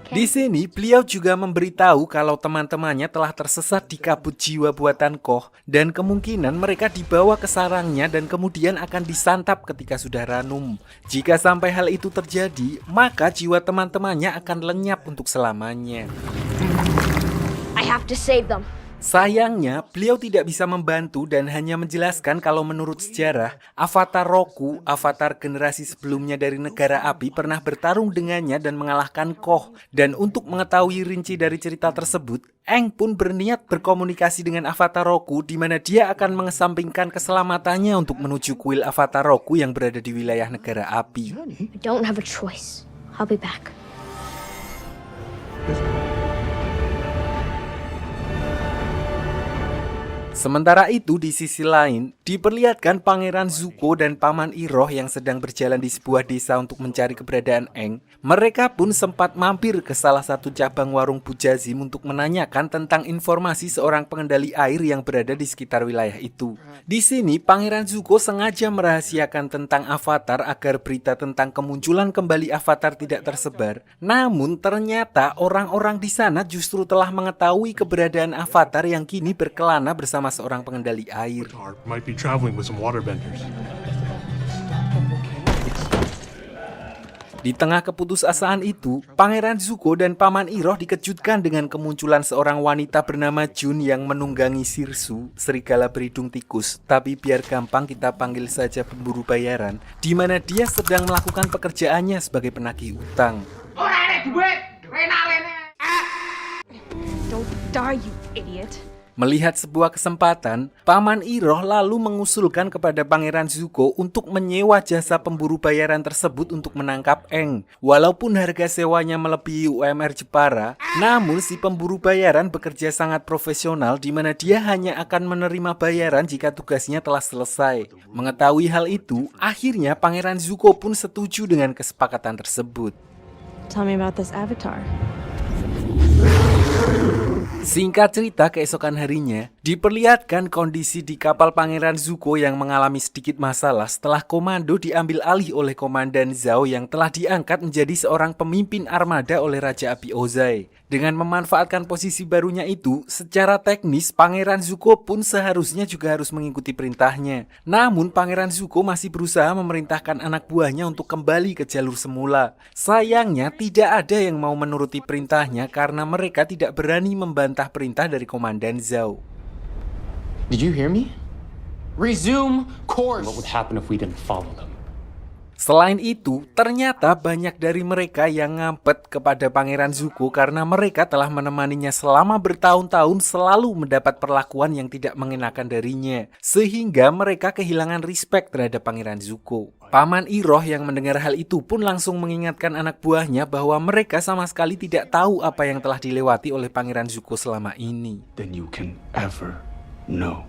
B: Di sini beliau juga memberitahu kalau teman-temannya telah tersesat di kabut jiwa buatan Koh, dan kemungkinan mereka dibawa ke sarangnya dan kemudian akan disantap ketika sudah ranum. Jika sampai hal itu terjadi, maka jiwa teman-temannya akan lenyap untuk selamanya.
E: I have to save them.
B: Sayangnya, beliau tidak bisa membantu dan hanya menjelaskan kalau menurut sejarah, Avatar Roku, avatar generasi sebelumnya dari negara api, pernah bertarung dengannya dan mengalahkan Koh. Dan untuk mengetahui rinci dari cerita tersebut, Aang pun berniat berkomunikasi dengan Avatar Roku, di mana dia akan mengesampingkan keselamatannya untuk menuju kuil Avatar Roku yang berada di wilayah negara api.
E: I don't have a choice. I'll be back.
B: Sementara itu di sisi lain, diperlihatkan Pangeran Zuko dan Paman Iroh yang sedang berjalan di sebuah desa untuk mencari keberadaan Aang. Mereka pun sempat mampir ke salah satu cabang warung Bujazim untuk menanyakan tentang informasi seorang pengendali air yang berada di sekitar wilayah itu. Di sini, Pangeran Zuko sengaja merahasiakan tentang Avatar agar berita tentang kemunculan kembali Avatar tidak tersebar. Namun ternyata orang-orang di sana justru telah mengetahui keberadaan Avatar yang kini berkelana bersama seorang pengendali air.
H: Might be traveling with some waterbenders.
B: Di tengah keputusasaan itu, Pangeran Zuko dan Paman Iroh dikejutkan dengan kemunculan seorang wanita bernama Jun yang menunggangi Sirsu, serigala berhidung tikus. Tapi biar gampang kita panggil saja pemburu bayaran, di mana dia sedang melakukan pekerjaannya sebagai penagih utang.
J: Don't die, you idiot.
B: Melihat sebuah kesempatan, Paman Iroh lalu mengusulkan kepada Pangeran Zuko untuk menyewa jasa pemburu bayaran tersebut untuk menangkap Aang. Walaupun harga sewanya melebihi UMR Jepara, namun si pemburu bayaran bekerja sangat profesional di mana dia hanya akan menerima bayaran jika tugasnya telah selesai. Mengetahui hal itu, akhirnya Pangeran Zuko pun setuju dengan kesepakatan tersebut.
J: Tell me about this avatar.
B: Singkat cerita, keesokan harinya diperlihatkan kondisi di kapal Pangeran Zuko yang mengalami sedikit masalah setelah komando diambil alih oleh Komandan Zhao yang telah diangkat menjadi seorang pemimpin armada oleh Raja Api Ozai. Dengan memanfaatkan posisi barunya itu, secara teknis Pangeran Zuko pun seharusnya juga harus mengikuti perintahnya. Namun Pangeran Zuko masih berusaha memerintahkan anak buahnya untuk kembali ke jalur semula. Sayangnya tidak ada yang mau menuruti perintahnya karena mereka tidak berani membantah perintah dari Komandan Zhao.
K: Did you hear me? Resume course.
H: What would happen if we didn't follow them?
B: Selain itu, ternyata banyak dari mereka yang ngampet kepada Pangeran Zuko karena mereka telah menemaninya selama bertahun-tahun selalu mendapat perlakuan yang tidak mengenakan darinya. Sehingga mereka kehilangan respect terhadap Pangeran Zuko. Paman Iroh yang mendengar hal itu pun langsung mengingatkan anak buahnya bahwa mereka sama sekali tidak tahu apa yang telah dilewati oleh Pangeran Zuko selama ini.
C: Than you can ever know.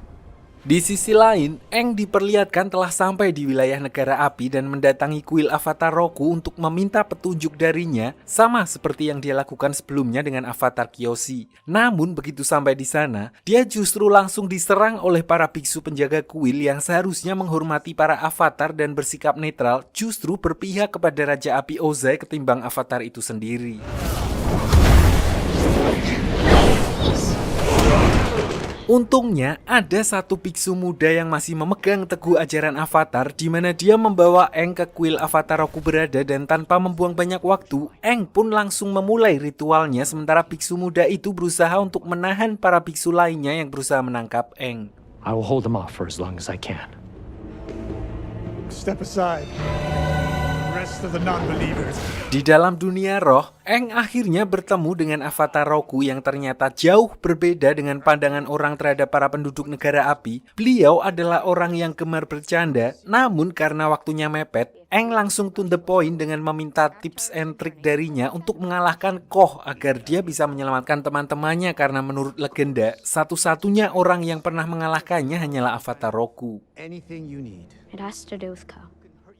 B: Di sisi lain, Aang diperlihatkan telah sampai di wilayah negara api dan mendatangi kuil Avatar Roku untuk meminta petunjuk darinya, sama seperti yang dia lakukan sebelumnya dengan Avatar Kyoshi. Namun begitu sampai di sana, dia justru langsung diserang oleh para biksu penjaga kuil yang seharusnya menghormati para avatar dan bersikap netral, justru berpihak kepada Raja Api Ozai ketimbang avatar itu sendiri. Untungnya, ada satu biksu muda yang masih memegang teguh ajaran Avatar di mana dia membawa Aang ke kuil Avatar Roku berada dan tanpa membuang banyak waktu, Aang pun langsung memulai ritualnya sementara biksu muda itu berusaha untuk menahan para biksu lainnya yang berusaha menangkap Aang.
H: I will hold them off for as long as I can.
L: Step aside. Rest of the non-believers.
B: Di dalam dunia roh, Aang akhirnya bertemu dengan Avatar Roku yang ternyata jauh berbeda dengan pandangan orang terhadap para penduduk negara api. Beliau adalah orang yang gemar bercanda, namun karena waktunya mepet, Aang langsung to the point dengan meminta tips and trick darinya untuk mengalahkan Koh agar dia bisa menyelamatkan teman-temannya karena menurut legenda, satu-satunya orang yang pernah mengalahkannya hanyalah Avatar Roku.
L: Anything you need.
E: It has to do with Ko.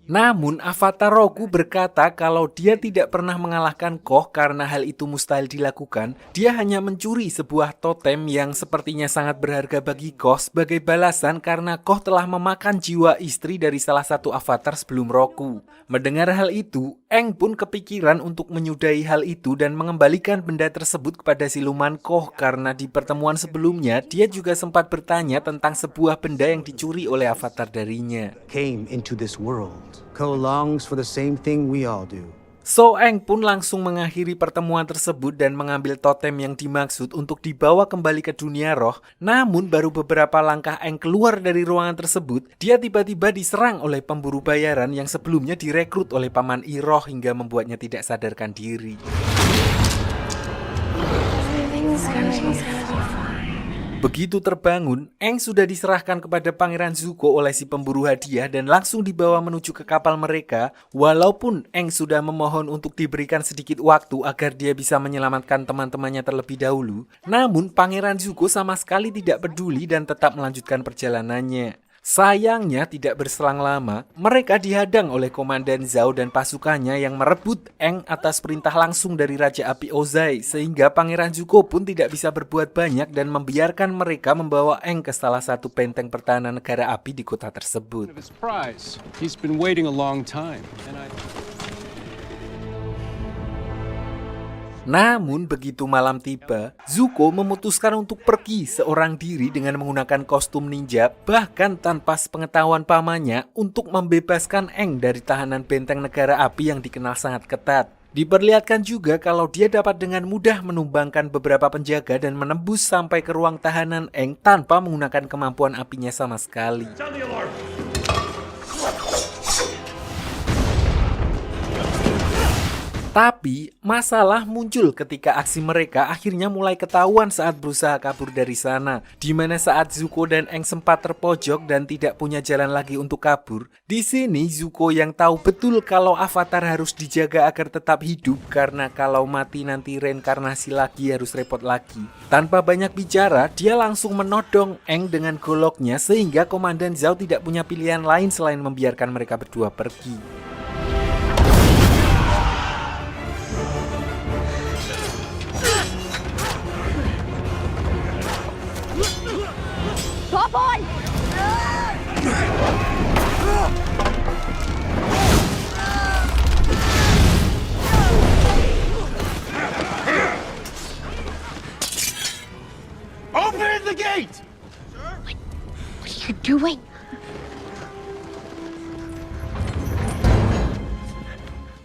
B: Namun Avatar Roku berkata kalau dia tidak pernah mengalahkan Koh karena hal itu mustahil dilakukan. Dia hanya mencuri sebuah totem yang sepertinya sangat berharga bagi Koh sebagai balasan karena Koh telah memakan jiwa istri dari salah satu avatar sebelum Roku. Mendengar hal itu, Aang pun kepikiran untuk menyudahi hal itu dan mengembalikan benda tersebut kepada siluman Koh karena di pertemuan sebelumnya dia juga sempat bertanya tentang sebuah benda yang dicuri oleh avatar darinya.
M: Came into this world. Ko longs for the same thing we all do.
B: So Eng pun langsung mengakhiri pertemuan tersebut dan mengambil totem yang dimaksud untuk dibawa kembali ke dunia roh. Namun baru beberapa langkah Eng keluar dari ruangan tersebut, dia tiba-tiba diserang oleh pemburu bayaran yang sebelumnya direkrut oleh Paman Iroh hingga membuatnya tidak sadarkan diri. Begitu terbangun, Eng sudah diserahkan kepada Pangeran Zuko oleh si pemburu hadiah dan langsung dibawa menuju ke kapal mereka. Walaupun Eng sudah memohon untuk diberikan sedikit waktu agar dia bisa menyelamatkan teman-temannya terlebih dahulu, namun Pangeran Zuko sama sekali tidak peduli dan tetap melanjutkan perjalanannya. Sayangnya tidak berselang lama, mereka dihadang oleh Komandan Zhao dan pasukannya yang merebut Eng atas perintah langsung dari Raja Api Ozai, sehingga Pangeran Zuko pun tidak bisa berbuat banyak dan membiarkan mereka membawa Eng ke salah satu benteng pertahanan negara api di kota tersebut. Namun begitu malam tiba, Zuko memutuskan untuk pergi seorang diri dengan menggunakan kostum ninja, bahkan tanpa sepengetahuan pamannya, untuk membebaskan Eng dari tahanan benteng negara api yang dikenal sangat ketat. Diperlihatkan juga kalau dia dapat dengan mudah menumbangkan beberapa penjaga dan menembus sampai ke ruang tahanan Eng tanpa menggunakan kemampuan apinya sama sekali. Tapi, masalah muncul ketika aksi mereka akhirnya mulai ketahuan saat berusaha kabur dari sana. Dimana saat Zuko dan Eng sempat terpojok dan tidak punya jalan lagi untuk kabur. Di sini Zuko yang tahu betul kalau Avatar harus dijaga agar tetap hidup, karena kalau mati nanti reinkarnasi lagi harus repot lagi. Tanpa banyak bicara, dia langsung menodong Eng dengan goloknya sehingga Komandan Zhao tidak punya pilihan lain selain membiarkan mereka berdua pergi.
E: Drop on!
L: Open the gate!
E: What are you doing?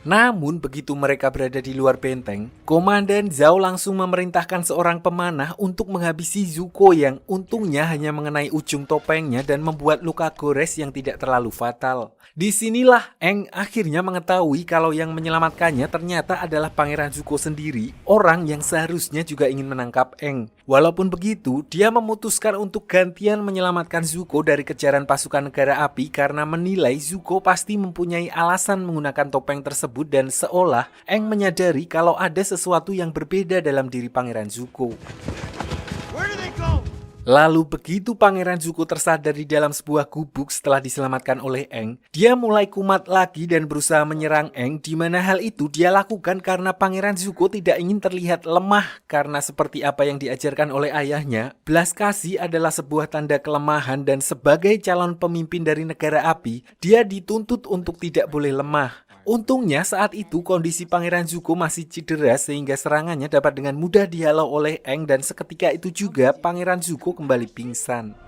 B: Namun begitu mereka berada di luar benteng, Komandan Zhao langsung memerintahkan seorang pemanah untuk menghabisi Zuko yang untungnya hanya mengenai ujung topengnya dan membuat luka gores yang tidak terlalu fatal. Disinilah Eng akhirnya mengetahui kalau yang menyelamatkannya ternyata adalah Pangeran Zuko sendiri, orang yang seharusnya juga ingin menangkap Eng. Walaupun begitu, dia memutuskan untuk gantian menyelamatkan Zuko dari kejaran pasukan negara api karena menilai Zuko pasti mempunyai alasan menggunakan topeng tersebut dan seolah Eng menyadari kalau ada sesuatu yang berbeda dalam diri Pangeran Zuko. Lalu begitu Pangeran Zuko tersadar di dalam sebuah gubuk setelah diselamatkan oleh Eng, dia mulai kumat lagi dan berusaha menyerang Eng, di mana hal itu dia lakukan karena Pangeran Zuko tidak ingin terlihat lemah karena seperti apa yang diajarkan oleh ayahnya, belas kasih adalah sebuah tanda kelemahan dan sebagai calon pemimpin dari negara api, dia dituntut untuk tidak boleh lemah. Untungnya saat itu kondisi Pangeran Zuko masih cedera sehingga serangannya dapat dengan mudah dihalau oleh Eng dan seketika itu juga Pangeran Zuko kembali pingsan.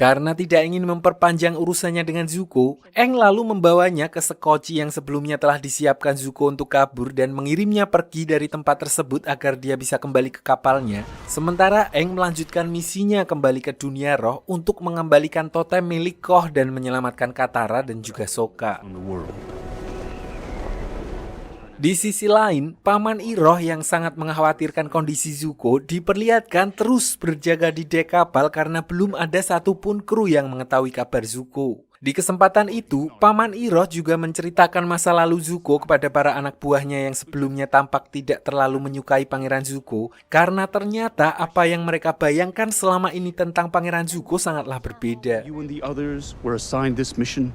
B: Karena tidak ingin memperpanjang urusannya dengan Zuko, Eng lalu membawanya ke sekoci yang sebelumnya telah disiapkan Zuko untuk kabur dan mengirimnya pergi dari tempat tersebut agar dia bisa kembali ke kapalnya. Sementara Eng melanjutkan misinya kembali ke dunia roh untuk mengembalikan totem milik Koh dan menyelamatkan Katara dan juga Sokka. Di sisi lain, Paman Iroh yang sangat mengkhawatirkan kondisi Zuko diperlihatkan terus berjaga di dek kapal karena belum ada satupun kru yang mengetahui kabar Zuko. Di kesempatan itu, Paman Iroh juga menceritakan masa lalu Zuko kepada para anak buahnya yang sebelumnya tampak tidak terlalu menyukai Pangeran Zuko, karena ternyata apa yang mereka bayangkan selama ini tentang Pangeran Zuko sangatlah berbeda.
C: You and the others were assigned this mission.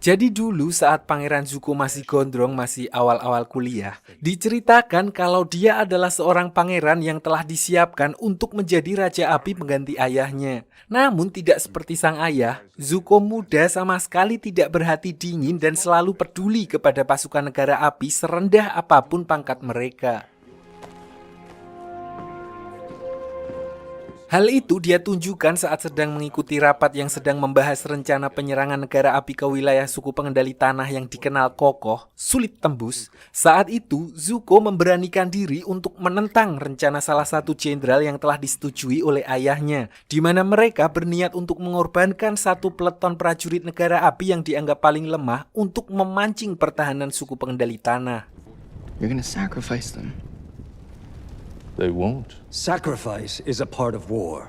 B: Jadi dulu saat Pangeran Zuko masih gondrong, masih awal-awal kuliah, diceritakan kalau dia adalah seorang pangeran yang telah disiapkan untuk menjadi Raja Api pengganti ayahnya. Namun tidak seperti sang ayah, Zuko muda sama sekali tidak berhati dingin dan selalu peduli kepada pasukan negara api serendah apapun pangkat mereka. Hal itu dia tunjukkan saat sedang mengikuti rapat yang sedang membahas rencana penyerangan negara api ke wilayah suku pengendali tanah yang dikenal kokoh, sulit tembus. Saat itu, Zuko memberanikan diri untuk menentang rencana salah satu jenderal yang telah disetujui oleh ayahnya, di mana mereka berniat untuk mengorbankan satu peleton prajurit negara api yang dianggap paling lemah untuk memancing pertahanan suku pengendali tanah.
K: You're gonna sacrifice them.
C: They won't.
F: Sacrifice is a part of war.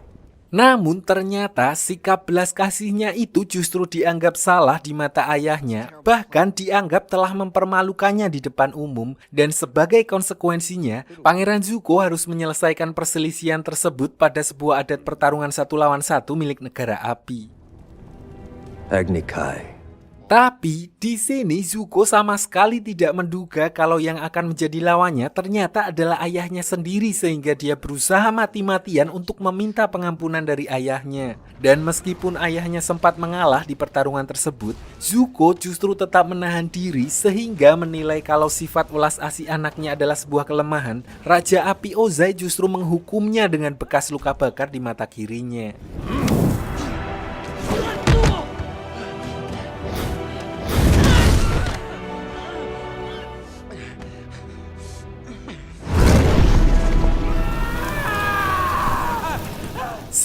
B: Namun ternyata sikap belas kasihnya itu justru dianggap salah di mata ayahnya, bahkan dianggap telah mempermalukannya di depan umum, dan sebagai konsekuensinya, Pangeran Zuko harus menyelesaikan perselisihan tersebut pada sebuah adat pertarungan 1 lawan 1 milik negara api.
F: Agni Kai.
B: Tapi di sini Zuko sama sekali tidak menduga kalau yang akan menjadi lawannya ternyata adalah ayahnya sendiri, sehingga dia berusaha mati-matian untuk meminta pengampunan dari ayahnya. Dan meskipun ayahnya sempat mengalah di pertarungan tersebut, Zuko justru tetap menahan diri sehingga menilai kalau sifat welas asih anaknya adalah sebuah kelemahan. Raja Api Ozai justru menghukumnya dengan bekas luka bakar di mata kirinya.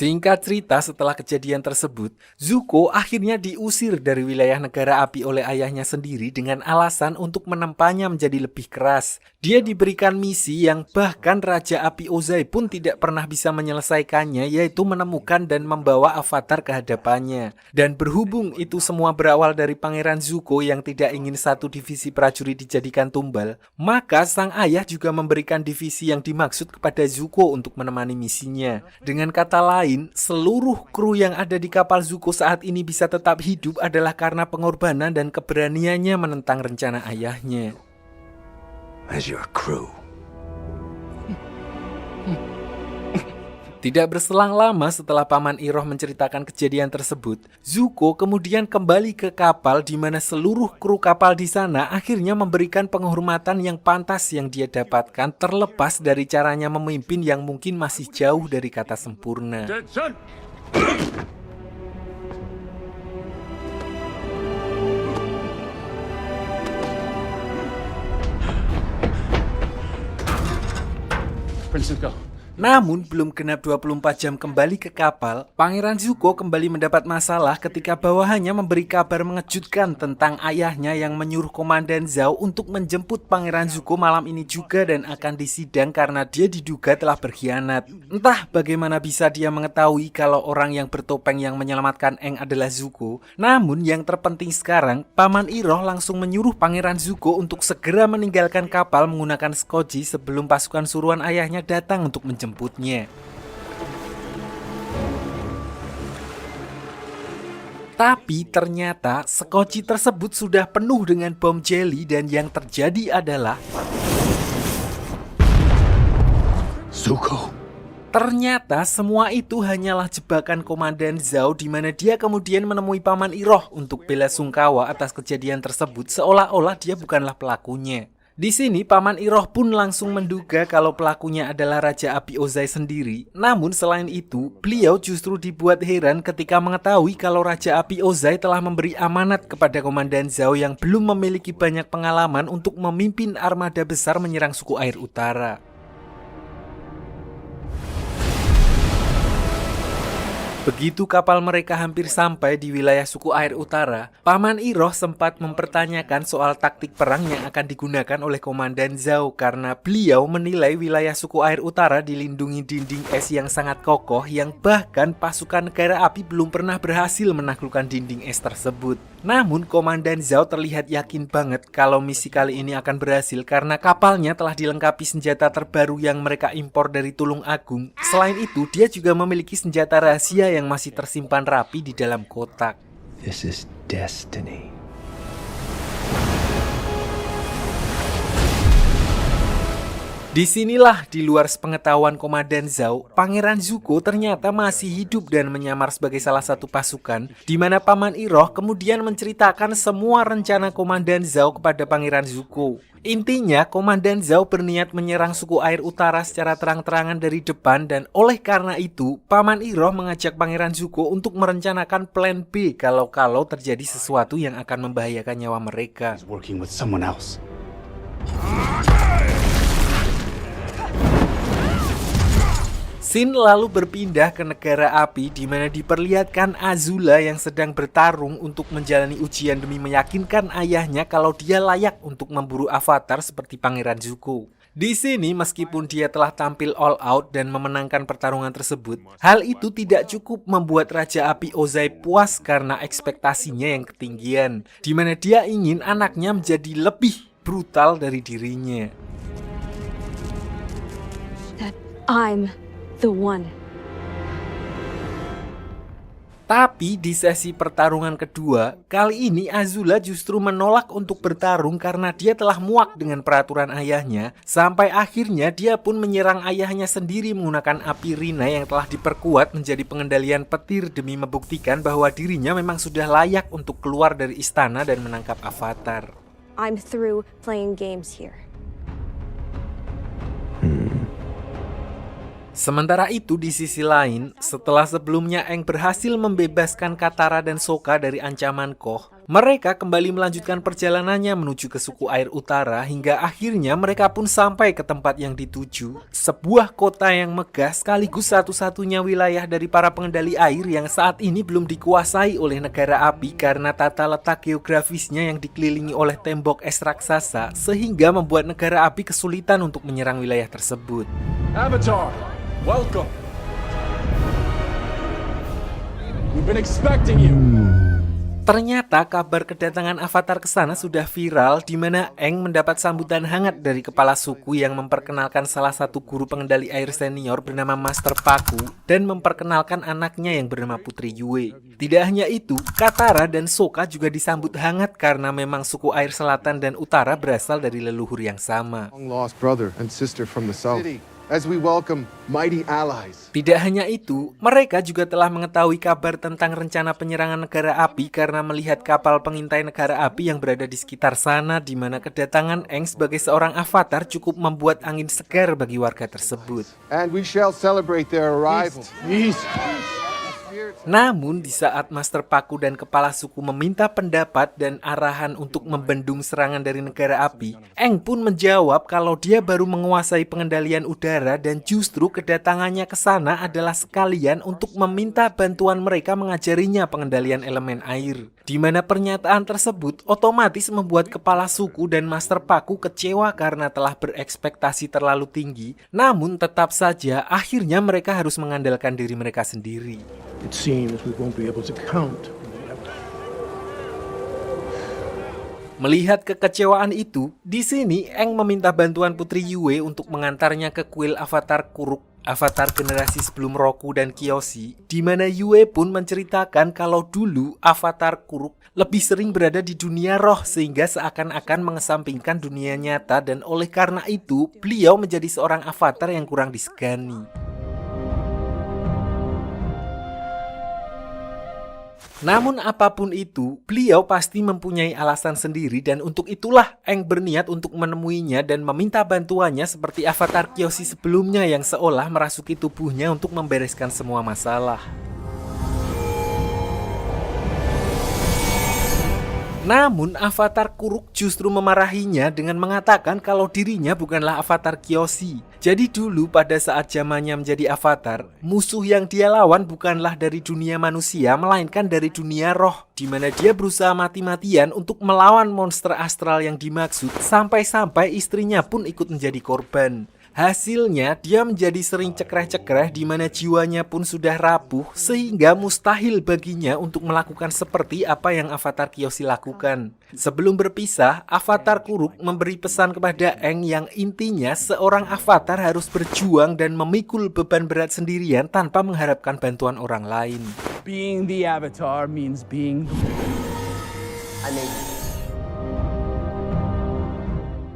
B: Singkat cerita, setelah kejadian tersebut, Zuko akhirnya diusir dari wilayah negara api oleh ayahnya sendiri dengan alasan untuk menempanya menjadi lebih keras. Dia diberikan misi yang bahkan Raja Api Ozai pun tidak pernah bisa menyelesaikannya, yaitu menemukan dan membawa avatar ke hadapannya. Dan berhubung itu semua berawal dari Pangeran Zuko yang tidak ingin satu divisi prajurit dijadikan tumbal, maka sang ayah juga memberikan divisi yang dimaksud kepada Zuko untuk menemani misinya. Dengan kata lain, seluruh kru yang ada di kapal Zuko saat ini bisa tetap hidup adalah karena pengorbanan dan keberaniannya menentang rencana ayahnya.
F: As your crew.
B: Tidak berselang lama setelah Paman Iroh menceritakan kejadian tersebut, Zuko kemudian kembali ke kapal di mana seluruh kru kapal di sana akhirnya memberikan penghormatan yang pantas yang dia dapatkan, terlepas dari caranya memimpin yang mungkin masih jauh dari kata sempurna.
H: Prince Zuko.
B: Namun, belum genap 24 jam kembali ke kapal, Pangeran Zuko kembali mendapat masalah ketika bawahannya memberi kabar mengejutkan tentang ayahnya yang menyuruh Komandan Zhao untuk menjemput Pangeran Zuko malam ini juga dan akan disidang karena dia diduga telah berkhianat. Entah bagaimana bisa dia mengetahui kalau orang yang bertopeng yang menyelamatkan Aang adalah Zuko. Namun, yang terpenting sekarang, Paman Iroh langsung menyuruh Pangeran Zuko untuk segera meninggalkan kapal menggunakan skoci sebelum pasukan suruhan ayahnya datang untuk menjemputnya. Tapi ternyata skoci tersebut sudah penuh dengan bom jelly dan yang terjadi adalah
C: Zuko.
B: ternyata semua itu hanyalah jebakan Komandan Zhao, di mana dia kemudian menemui Paman Iroh untuk bela sungkawa atas kejadian tersebut seolah-olah dia bukanlah pelakunya. Di sini Paman Iroh pun langsung menduga kalau pelakunya adalah Raja Api Ozai sendiri. Namun selain itu, beliau justru dibuat heran ketika mengetahui kalau Raja Api Ozai telah memberi amanat kepada Komandan Zhao yang belum memiliki banyak pengalaman untuk memimpin armada besar menyerang suku air utara. Begitu kapal mereka hampir sampai di wilayah suku air utara, Paman Iroh sempat mempertanyakan soal taktik perang yang akan digunakan oleh Komandan Zhao karena beliau menilai wilayah suku air utara dilindungi dinding es yang sangat kokoh yang bahkan pasukan negara api belum pernah berhasil menaklukkan dinding es tersebut. Namun Komandan Zhao terlihat yakin banget kalau misi kali ini akan berhasil karena kapalnya telah dilengkapi senjata terbaru yang mereka impor dari Tulung Agung. Selain itu, dia juga memiliki senjata rahasia yang masih tersimpan rapi di dalam kotak.
F: This is destiny.
B: Disinilah di luar sepengetahuan Komandan Zhao, Pangeran Zuko ternyata masih hidup dan menyamar sebagai salah satu pasukan, di mana Paman Iroh kemudian menceritakan semua rencana Komandan Zhao kepada Pangeran Zuko. Intinya, Komandan Zhao berniat menyerang suku air utara secara terang-terangan dari depan, dan oleh karena itu, Paman Iroh mengajak Pangeran Zuko untuk merencanakan plan B kalau terjadi sesuatu yang akan membahayakan nyawa mereka.
C: Working with someone else.
B: Scene lalu berpindah ke negara api di mana diperlihatkan Azula yang sedang bertarung untuk menjalani ujian demi meyakinkan ayahnya kalau dia layak untuk memburu avatar seperti Pangeran Zuko. Di sini meskipun dia telah tampil all out dan memenangkan pertarungan tersebut, hal itu tidak cukup membuat Raja Api Ozai puas karena ekspektasinya yang ketinggian, di mana dia ingin anaknya menjadi lebih brutal dari dirinya.
E: That I'm the one.
B: Tapi di sesi pertarungan kedua, kali ini Azula justru menolak untuk bertarung karena dia telah muak dengan peraturan ayahnya, sampai akhirnya dia pun menyerang ayahnya sendiri menggunakan api Rina yang telah diperkuat menjadi pengendalian petir demi membuktikan bahwa dirinya memang sudah layak untuk keluar dari istana dan menangkap avatar.
E: I'm through playing games here.
B: Sementara itu di sisi lain, setelah sebelumnya Aang berhasil membebaskan Katara dan Sokka dari ancaman Koh, mereka kembali melanjutkan perjalanannya menuju ke suku air utara hingga akhirnya mereka pun sampai ke tempat yang dituju, sebuah kota yang megah sekaligus satu-satunya wilayah dari para pengendali air yang saat ini belum dikuasai oleh negara api karena tata letak geografisnya yang dikelilingi oleh tembok es raksasa sehingga membuat negara api kesulitan untuk menyerang wilayah tersebut.
H: Avatar, welcome. We've been expecting you.
B: Ternyata kabar kedatangan avatar ke sana sudah viral di mana Aang mendapat sambutan hangat dari kepala suku yang memperkenalkan salah satu guru pengendali air senior bernama Master Paku dan memperkenalkan anaknya yang bernama Putri Yue. Tidak hanya itu, Katara dan Sokka juga disambut hangat karena memang suku air selatan dan utara berasal dari leluhur yang sama.
I: Long-lost brother and sister from the south. As we welcome mighty allies.
B: Tidak hanya itu, mereka juga telah mengetahui kabar tentang rencana penyerangan negara api karena melihat kapal pengintai negara api yang berada di sekitar sana, di mana kedatangan Aang sebagai seorang avatar cukup membuat angin segar bagi warga tersebut.
I: And we shall celebrate their arrival.
B: Namun di saat Master Paku dan kepala suku meminta pendapat dan arahan untuk membendung serangan dari negara api, Aang pun menjawab kalau dia baru menguasai pengendalian udara dan justru kedatangannya ke sana adalah sekalian untuk meminta bantuan mereka mengajarinya pengendalian elemen air. Di mana pernyataan tersebut otomatis membuat kepala suku dan Master Paku kecewa karena telah berekspektasi terlalu tinggi, namun tetap saja akhirnya mereka harus mengandalkan diri mereka sendiri.
L: It seems we won't be able to count.
B: Melihat kekecewaan itu, di sini Aang meminta bantuan Putri Yue untuk mengantarnya ke kuil avatar Kuruk, avatar generasi sebelum Roku dan Kyoshi, di mana Yue pun menceritakan kalau dulu avatar Kuruk lebih sering berada di dunia roh sehingga seakan-akan mengesampingkan dunia nyata dan oleh karena itu beliau menjadi seorang avatar yang kurang disegani. Namun apapun itu, beliau pasti mempunyai alasan sendiri dan untuk itulah Aang berniat untuk menemuinya dan meminta bantuannya seperti avatar Kyoshi sebelumnya yang seolah merasuki tubuhnya untuk membereskan semua masalah. Namun avatar Kuruk justru memarahinya dengan mengatakan kalau dirinya bukanlah avatar Kyoshi. Jadi dulu pada saat zamannya menjadi avatar, musuh yang dia lawan bukanlah dari dunia manusia melainkan dari dunia roh, di mana dia berusaha mati-matian untuk melawan monster astral yang dimaksud sampai-sampai istrinya pun ikut menjadi korban. Hasilnya, dia menjadi sering cekreh-cekreh di mana jiwanya pun sudah rapuh sehingga mustahil baginya untuk melakukan seperti apa yang avatar Kyoshi lakukan. Sebelum berpisah, avatar Kuruk memberi pesan kepada Aang yang intinya seorang avatar harus berjuang dan memikul beban berat sendirian tanpa mengharapkan bantuan orang lain.
H: Being the Avatar means being the...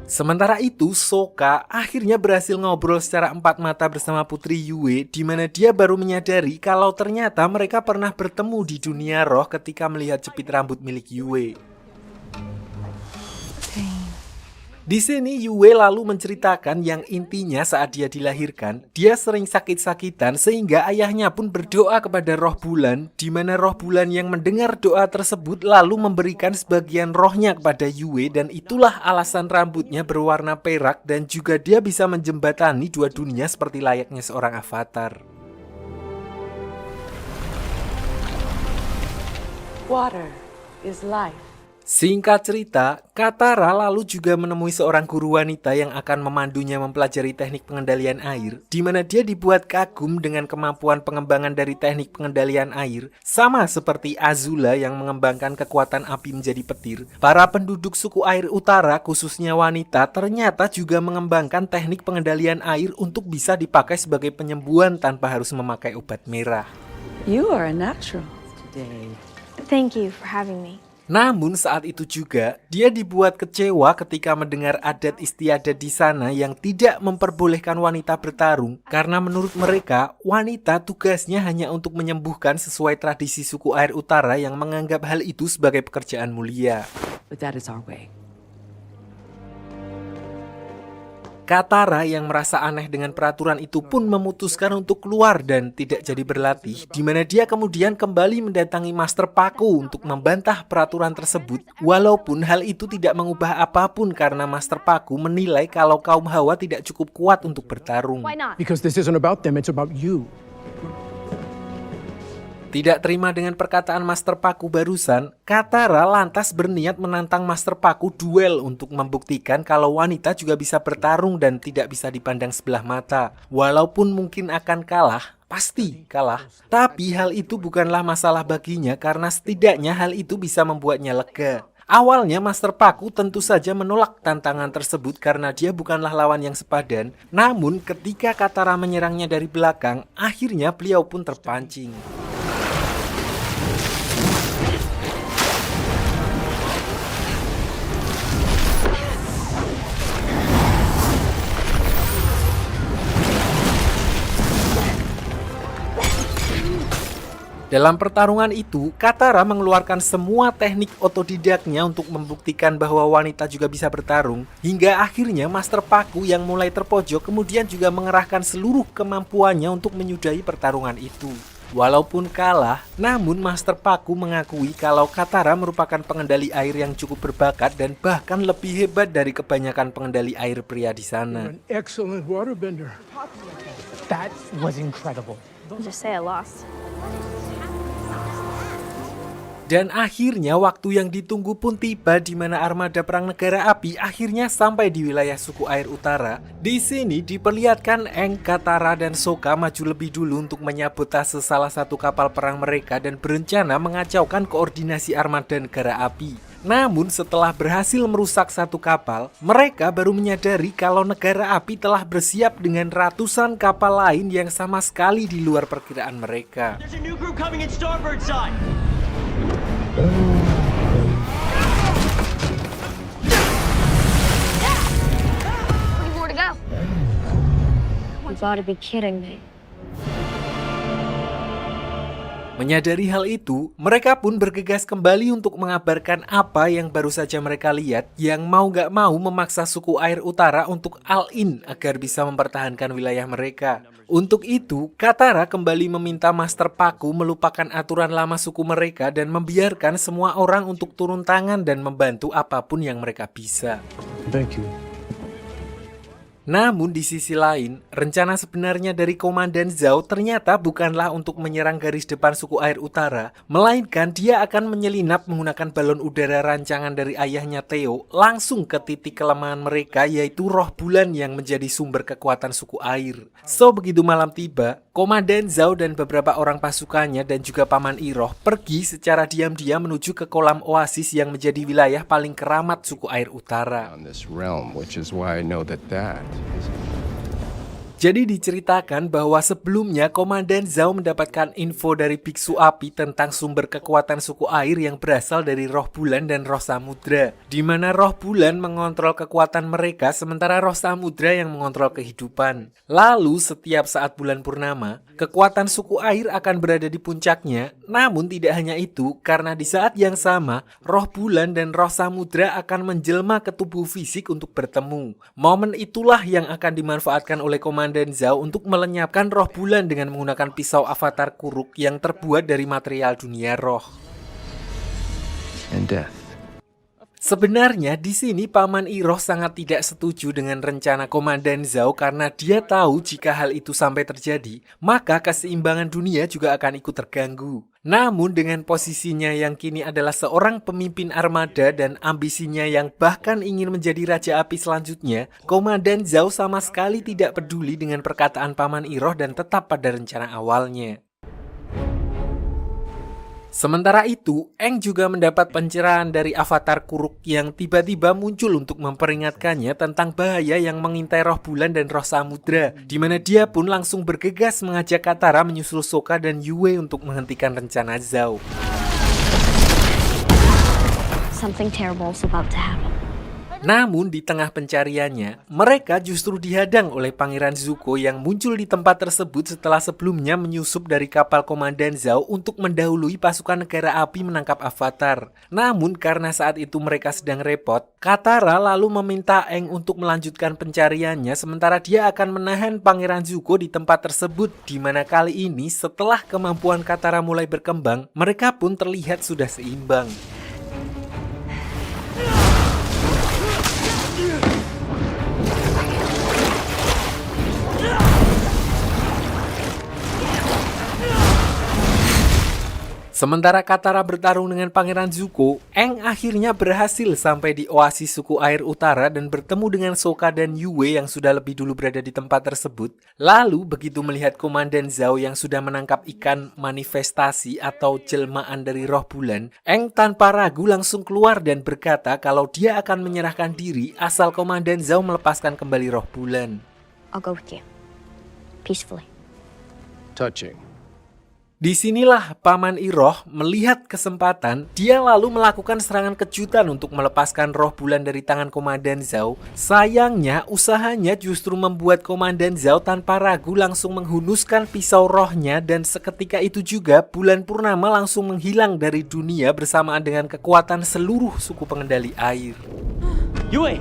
B: Sementara itu, Sokka akhirnya berhasil ngobrol secara empat mata bersama Putri Yue, di mana dia baru menyadari kalau ternyata mereka pernah bertemu di dunia roh ketika melihat jepit rambut milik Yue. Di sini Yue lalu menceritakan yang intinya saat dia dilahirkan, dia sering sakit-sakitan sehingga ayahnya pun berdoa kepada roh bulan, di mana roh bulan yang mendengar doa tersebut lalu memberikan sebagian rohnya kepada Yue, dan itulah alasan rambutnya berwarna perak dan juga dia bisa menjembatani dua dunia seperti layaknya seorang avatar.
M: Water is life.
B: Singkat cerita, Katara lalu juga menemui seorang guru wanita yang akan memandunya mempelajari teknik pengendalian air, di mana dia dibuat kagum dengan kemampuan pengembangan dari teknik pengendalian air, sama seperti Azula yang mengembangkan kekuatan api menjadi petir. Para penduduk suku air utara, khususnya wanita, ternyata juga mengembangkan teknik pengendalian air untuk bisa dipakai sebagai penyembuhan tanpa harus memakai obat merah.
M: You are a natural today.
E: Thank you for having me.
B: Namun saat itu juga, dia dibuat kecewa ketika mendengar adat istiadat di sana yang tidak memperbolehkan wanita bertarung, karena menurut mereka, wanita tugasnya hanya untuk menyembuhkan sesuai tradisi suku air utara yang menganggap hal itu sebagai pekerjaan mulia.
M: But that is our way.
B: Katara yang merasa aneh dengan peraturan itu pun memutuskan untuk keluar dan tidak jadi berlatih, di mana dia kemudian kembali mendatangi Master Paku untuk membantah peraturan tersebut, walaupun hal itu tidak mengubah apapun karena Master Paku menilai kalau kaum Hawa tidak cukup kuat untuk bertarung.
H: Because this isn't about them, it's about you.
B: Tidak terima dengan perkataan Master Paku barusan, Katara lantas berniat menantang Master Paku duel untuk membuktikan kalau wanita juga bisa bertarung dan tidak bisa dipandang sebelah mata. Walaupun mungkin akan kalah, pasti kalah. Tapi hal itu bukanlah masalah baginya karena setidaknya hal itu bisa membuatnya lega. Awalnya Master Paku tentu saja menolak tantangan tersebut karena dia bukanlah lawan yang sepadan. Namun ketika Katara menyerangnya dari belakang, akhirnya beliau pun terpancing. Dalam pertarungan itu, Katara mengeluarkan semua teknik otodidaknya untuk membuktikan bahwa wanita juga bisa bertarung, hingga akhirnya Master Paku yang mulai terpojok kemudian juga mengerahkan seluruh kemampuannya untuk menyudahi pertarungan itu. Walaupun kalah, namun Master Paku mengakui kalau Katara merupakan pengendali air yang cukup berbakat dan bahkan lebih hebat dari kebanyakan pengendali air pria di sana.
L: An excellent waterbender.
H: That was incredible.
E: Just say I lost.
B: Dan akhirnya waktu yang ditunggu pun tiba di mana armada perang negara api akhirnya sampai di wilayah suku air utara. Di sini diperlihatkan Aang, Katara, dan Sokka maju lebih dulu untuk menyabotase salah satu kapal perang mereka dan berencana mengacaukan koordinasi armada negara api. Namun setelah berhasil merusak satu kapal, mereka baru menyadari kalau negara api telah bersiap dengan ratusan kapal lain yang sama sekali di luar perkiraan mereka.
E: More to go. You gotta be kidding me.
B: Menyadari hal itu, mereka pun bergegas kembali untuk mengabarkan apa yang baru saja mereka lihat, yang mau gak mau memaksa suku air utara untuk all-in agar bisa mempertahankan wilayah mereka. Untuk itu, Katara kembali meminta Master Paku melupakan aturan lama suku mereka dan membiarkan semua orang untuk turun tangan dan membantu apapun yang mereka bisa.
H: Thank you.
B: Namun di sisi lain, rencana sebenarnya dari Komandan Zhao ternyata bukanlah untuk menyerang garis depan suku air utara, melainkan dia akan menyelinap menggunakan balon udara rancangan dari ayahnya Theo langsung ke titik kelemahan mereka, yaitu roh bulan yang menjadi sumber kekuatan suku air. So begitu malam tiba, Komandan Zhao dan beberapa orang pasukannya dan juga Paman Iroh pergi secara diam-diam menuju ke kolam oasis yang menjadi wilayah paling keramat suku air utara. Jadi diceritakan bahwa sebelumnya Komandan Zhao mendapatkan info dari Biksu Api tentang sumber kekuatan suku air yang berasal dari roh bulan dan roh samudra, di mana roh bulan mengontrol kekuatan mereka sementara roh samudra yang mengontrol kehidupan. Lalu setiap saat bulan purnama, kekuatan suku air akan berada di puncaknya. Namun tidak hanya itu, karena di saat yang sama, roh bulan dan roh samudra akan menjelma ke tubuh fisik untuk bertemu. Momen itulah yang akan dimanfaatkan oleh Komandan Zhao untuk melenyapkan roh bulan dengan menggunakan pisau avatar Kuruk yang terbuat dari material dunia roh.
F: And death.
B: Sebenarnya di sini Paman Iroh sangat tidak setuju dengan rencana Komandan Zhao karena dia tahu jika hal itu sampai terjadi, maka keseimbangan dunia juga akan ikut terganggu. Namun dengan posisinya yang kini adalah seorang pemimpin armada dan ambisinya yang bahkan ingin menjadi Raja Api selanjutnya, Komandan Zhao sama sekali tidak peduli dengan perkataan Paman Iroh dan tetap pada rencana awalnya. Sementara itu, Aang juga mendapat pencerahan dari avatar Kuruk yang tiba-tiba muncul untuk memperingatkannya tentang bahaya yang mengintai roh bulan dan roh samudra, di mana dia pun langsung bergegas mengajak Katara menyusul Sokka dan Yue untuk menghentikan rencana Zhao.
E: Something terrible is about to happen.
B: Namun di tengah pencariannya, mereka justru dihadang oleh Pangeran Zuko yang muncul di tempat tersebut setelah sebelumnya menyusup dari kapal Komandan Zhao untuk mendahului pasukan negara api menangkap Avatar. Namun karena saat itu mereka sedang repot, Katara lalu meminta Aang untuk melanjutkan pencariannya sementara dia akan menahan Pangeran Zuko di tempat tersebut, di mana kali ini setelah kemampuan Katara mulai berkembang, mereka pun terlihat sudah seimbang. Sementara Katara bertarung dengan Pangeran Zuko, Aang akhirnya berhasil sampai di oasis suku air utara dan bertemu dengan Sokka dan Yue yang sudah lebih dulu berada di tempat tersebut. Lalu begitu melihat Komandan Zhao yang sudah menangkap ikan manifestasi atau jelmaan dari roh bulan, Aang tanpa ragu langsung keluar dan berkata kalau dia akan menyerahkan diri asal Komandan Zhao melepaskan kembali roh bulan.
E: I'll go with you. Peacefully.
F: Touching.
B: Disinilah Paman Iroh melihat kesempatan, dia lalu melakukan serangan kejutan untuk melepaskan roh bulan dari tangan Komandan Zhao. Sayangnya, usahanya justru membuat Komandan Zhao tanpa ragu langsung menghunuskan pisau rohnya dan seketika itu juga bulan purnama langsung menghilang dari dunia bersamaan dengan kekuatan seluruh suku pengendali air.
H: Yue!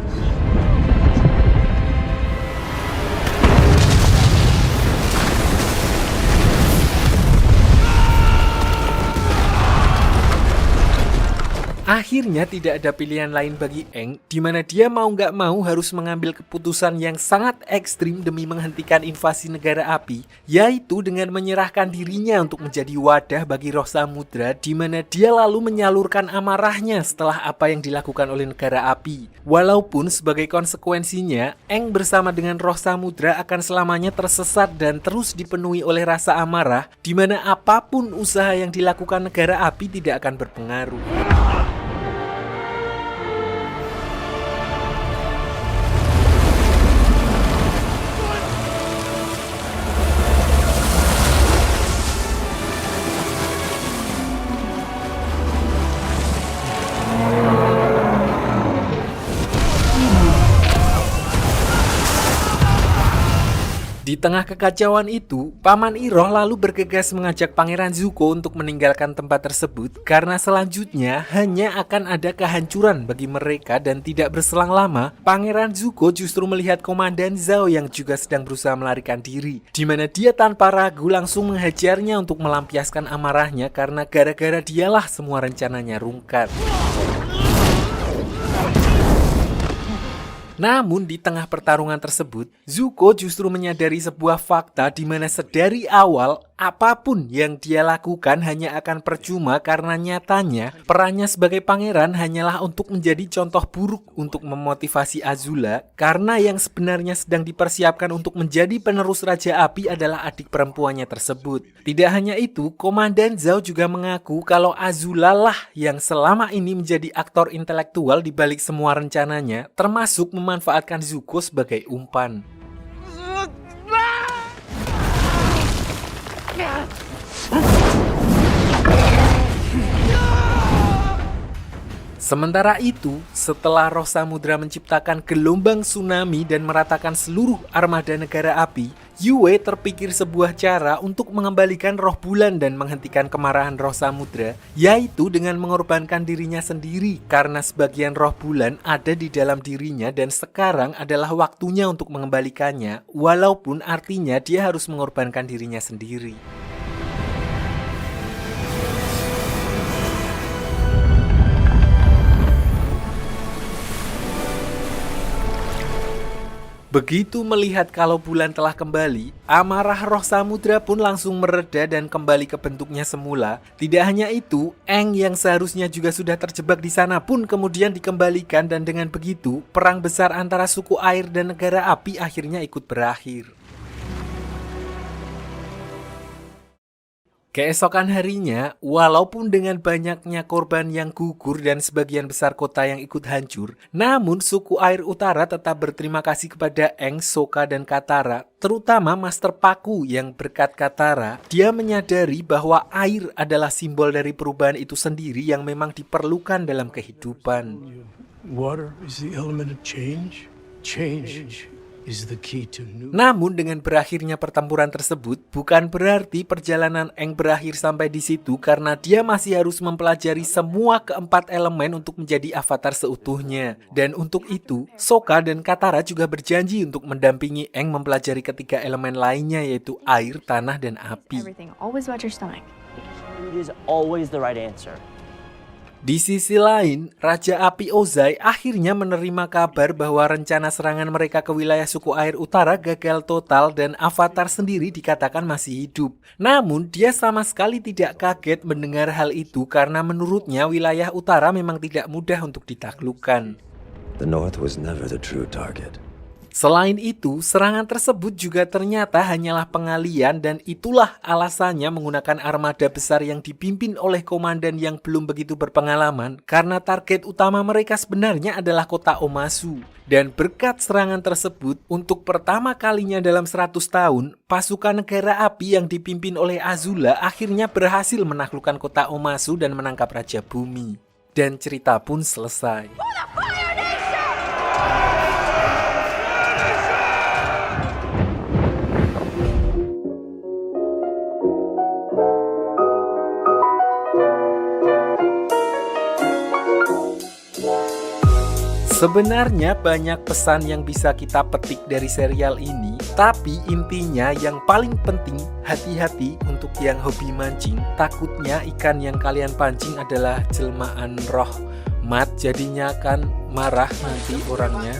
B: Akhirnya tidak ada pilihan lain bagi Aang, di mana dia mau nggak mau harus mengambil keputusan yang sangat ekstrim demi menghentikan invasi negara api, yaitu dengan menyerahkan dirinya untuk menjadi wadah bagi roh samudra, di mana dia lalu menyalurkan amarahnya setelah apa yang dilakukan oleh negara api. Walaupun sebagai konsekuensinya, Aang bersama dengan roh samudra akan selamanya tersesat dan terus dipenuhi oleh rasa amarah, di mana apapun usaha yang dilakukan negara api tidak akan berpengaruh. Di tengah kekacauan itu, Paman Iroh lalu bergegas mengajak Pangeran Zuko untuk meninggalkan tempat tersebut karena selanjutnya hanya akan ada kehancuran bagi mereka dan tidak berselang lama, Pangeran Zuko justru melihat Komandan Zhao yang juga sedang berusaha melarikan diri, di mana dia tanpa ragu langsung menghajarnya untuk melampiaskan amarahnya karena gara-gara dialah semua rencananya rungkat. Namun di tengah pertarungan tersebut, Zuko justru menyadari sebuah fakta di mana sedari awal apapun yang dia lakukan hanya akan percuma karena nyatanya perannya sebagai pangeran hanyalah untuk menjadi contoh buruk untuk memotivasi Azula karena yang sebenarnya sedang dipersiapkan untuk menjadi penerus Raja Api adalah adik perempuannya tersebut. Tidak hanya itu, Komandan Zhao juga mengaku kalau Azula lah yang selama ini menjadi aktor intelektual di balik semua rencananya, termasuk memanfaatkan Zuko sebagai umpan. Sementara itu, setelah roh samudra menciptakan gelombang tsunami dan meratakan seluruh armada negara api, Yue terpikir sebuah cara untuk mengembalikan roh bulan dan menghentikan kemarahan roh samudra, yaitu dengan mengorbankan dirinya sendiri karena sebagian roh bulan ada di dalam dirinya dan sekarang adalah waktunya untuk mengembalikannya, walaupun artinya dia harus mengorbankan dirinya sendiri. Begitu melihat kalau bulan telah kembali, amarah roh samudra pun langsung mereda dan kembali ke bentuknya semula. Tidak hanya itu, Aang yang seharusnya juga sudah terjebak di sana pun kemudian dikembalikan dan dengan begitu, perang besar antara suku air dan negara api akhirnya ikut berakhir. Keesokan harinya, walaupun dengan banyaknya korban yang gugur dan sebagian besar kota yang ikut hancur, namun suku air utara tetap berterima kasih kepada Aang, Sokka, dan Katara, terutama Master Paku yang berkat Katara, dia menyadari bahwa air adalah simbol dari perubahan itu sendiri yang memang diperlukan dalam kehidupan.
H: Water is the element of change. Change is the key to new.
B: Namun dengan berakhirnya pertempuran tersebut bukan berarti perjalanan Aang berakhir sampai di situ karena dia masih harus mempelajari semua keempat elemen untuk menjadi avatar seutuhnya. Dan untuk itu, Sokka dan Katara juga berjanji untuk mendampingi Aang mempelajari ketiga elemen lainnya yaitu air, tanah, dan api.
J: Everything. Always watch your stomach.
A: Food is always the right answer.
B: Di sisi lain, Raja Api Ozai akhirnya menerima kabar bahwa rencana serangan mereka ke wilayah suku air utara gagal total dan Avatar sendiri dikatakan masih hidup. Namun, dia sama sekali tidak kaget mendengar hal itu karena menurutnya wilayah utara memang tidak mudah untuk ditaklukkan.
F: The North was never the true target.
B: Selain itu, serangan tersebut juga ternyata hanyalah pengalian dan itulah alasannya menggunakan armada besar yang dipimpin oleh komandan yang belum begitu berpengalaman karena target utama mereka sebenarnya adalah kota Omasu. Dan berkat serangan tersebut, untuk pertama kalinya dalam 100 tahun, pasukan negara api yang dipimpin oleh Azula akhirnya berhasil menaklukkan kota Omasu dan menangkap Raja Bumi. Dan cerita pun selesai. Sebenarnya banyak pesan yang bisa kita petik dari serial ini, tapi intinya yang paling penting hati-hati untuk yang hobi mancing. Takutnya ikan yang kalian pancing adalah jelmaan roh mat, jadinya akan marah nanti orangnya.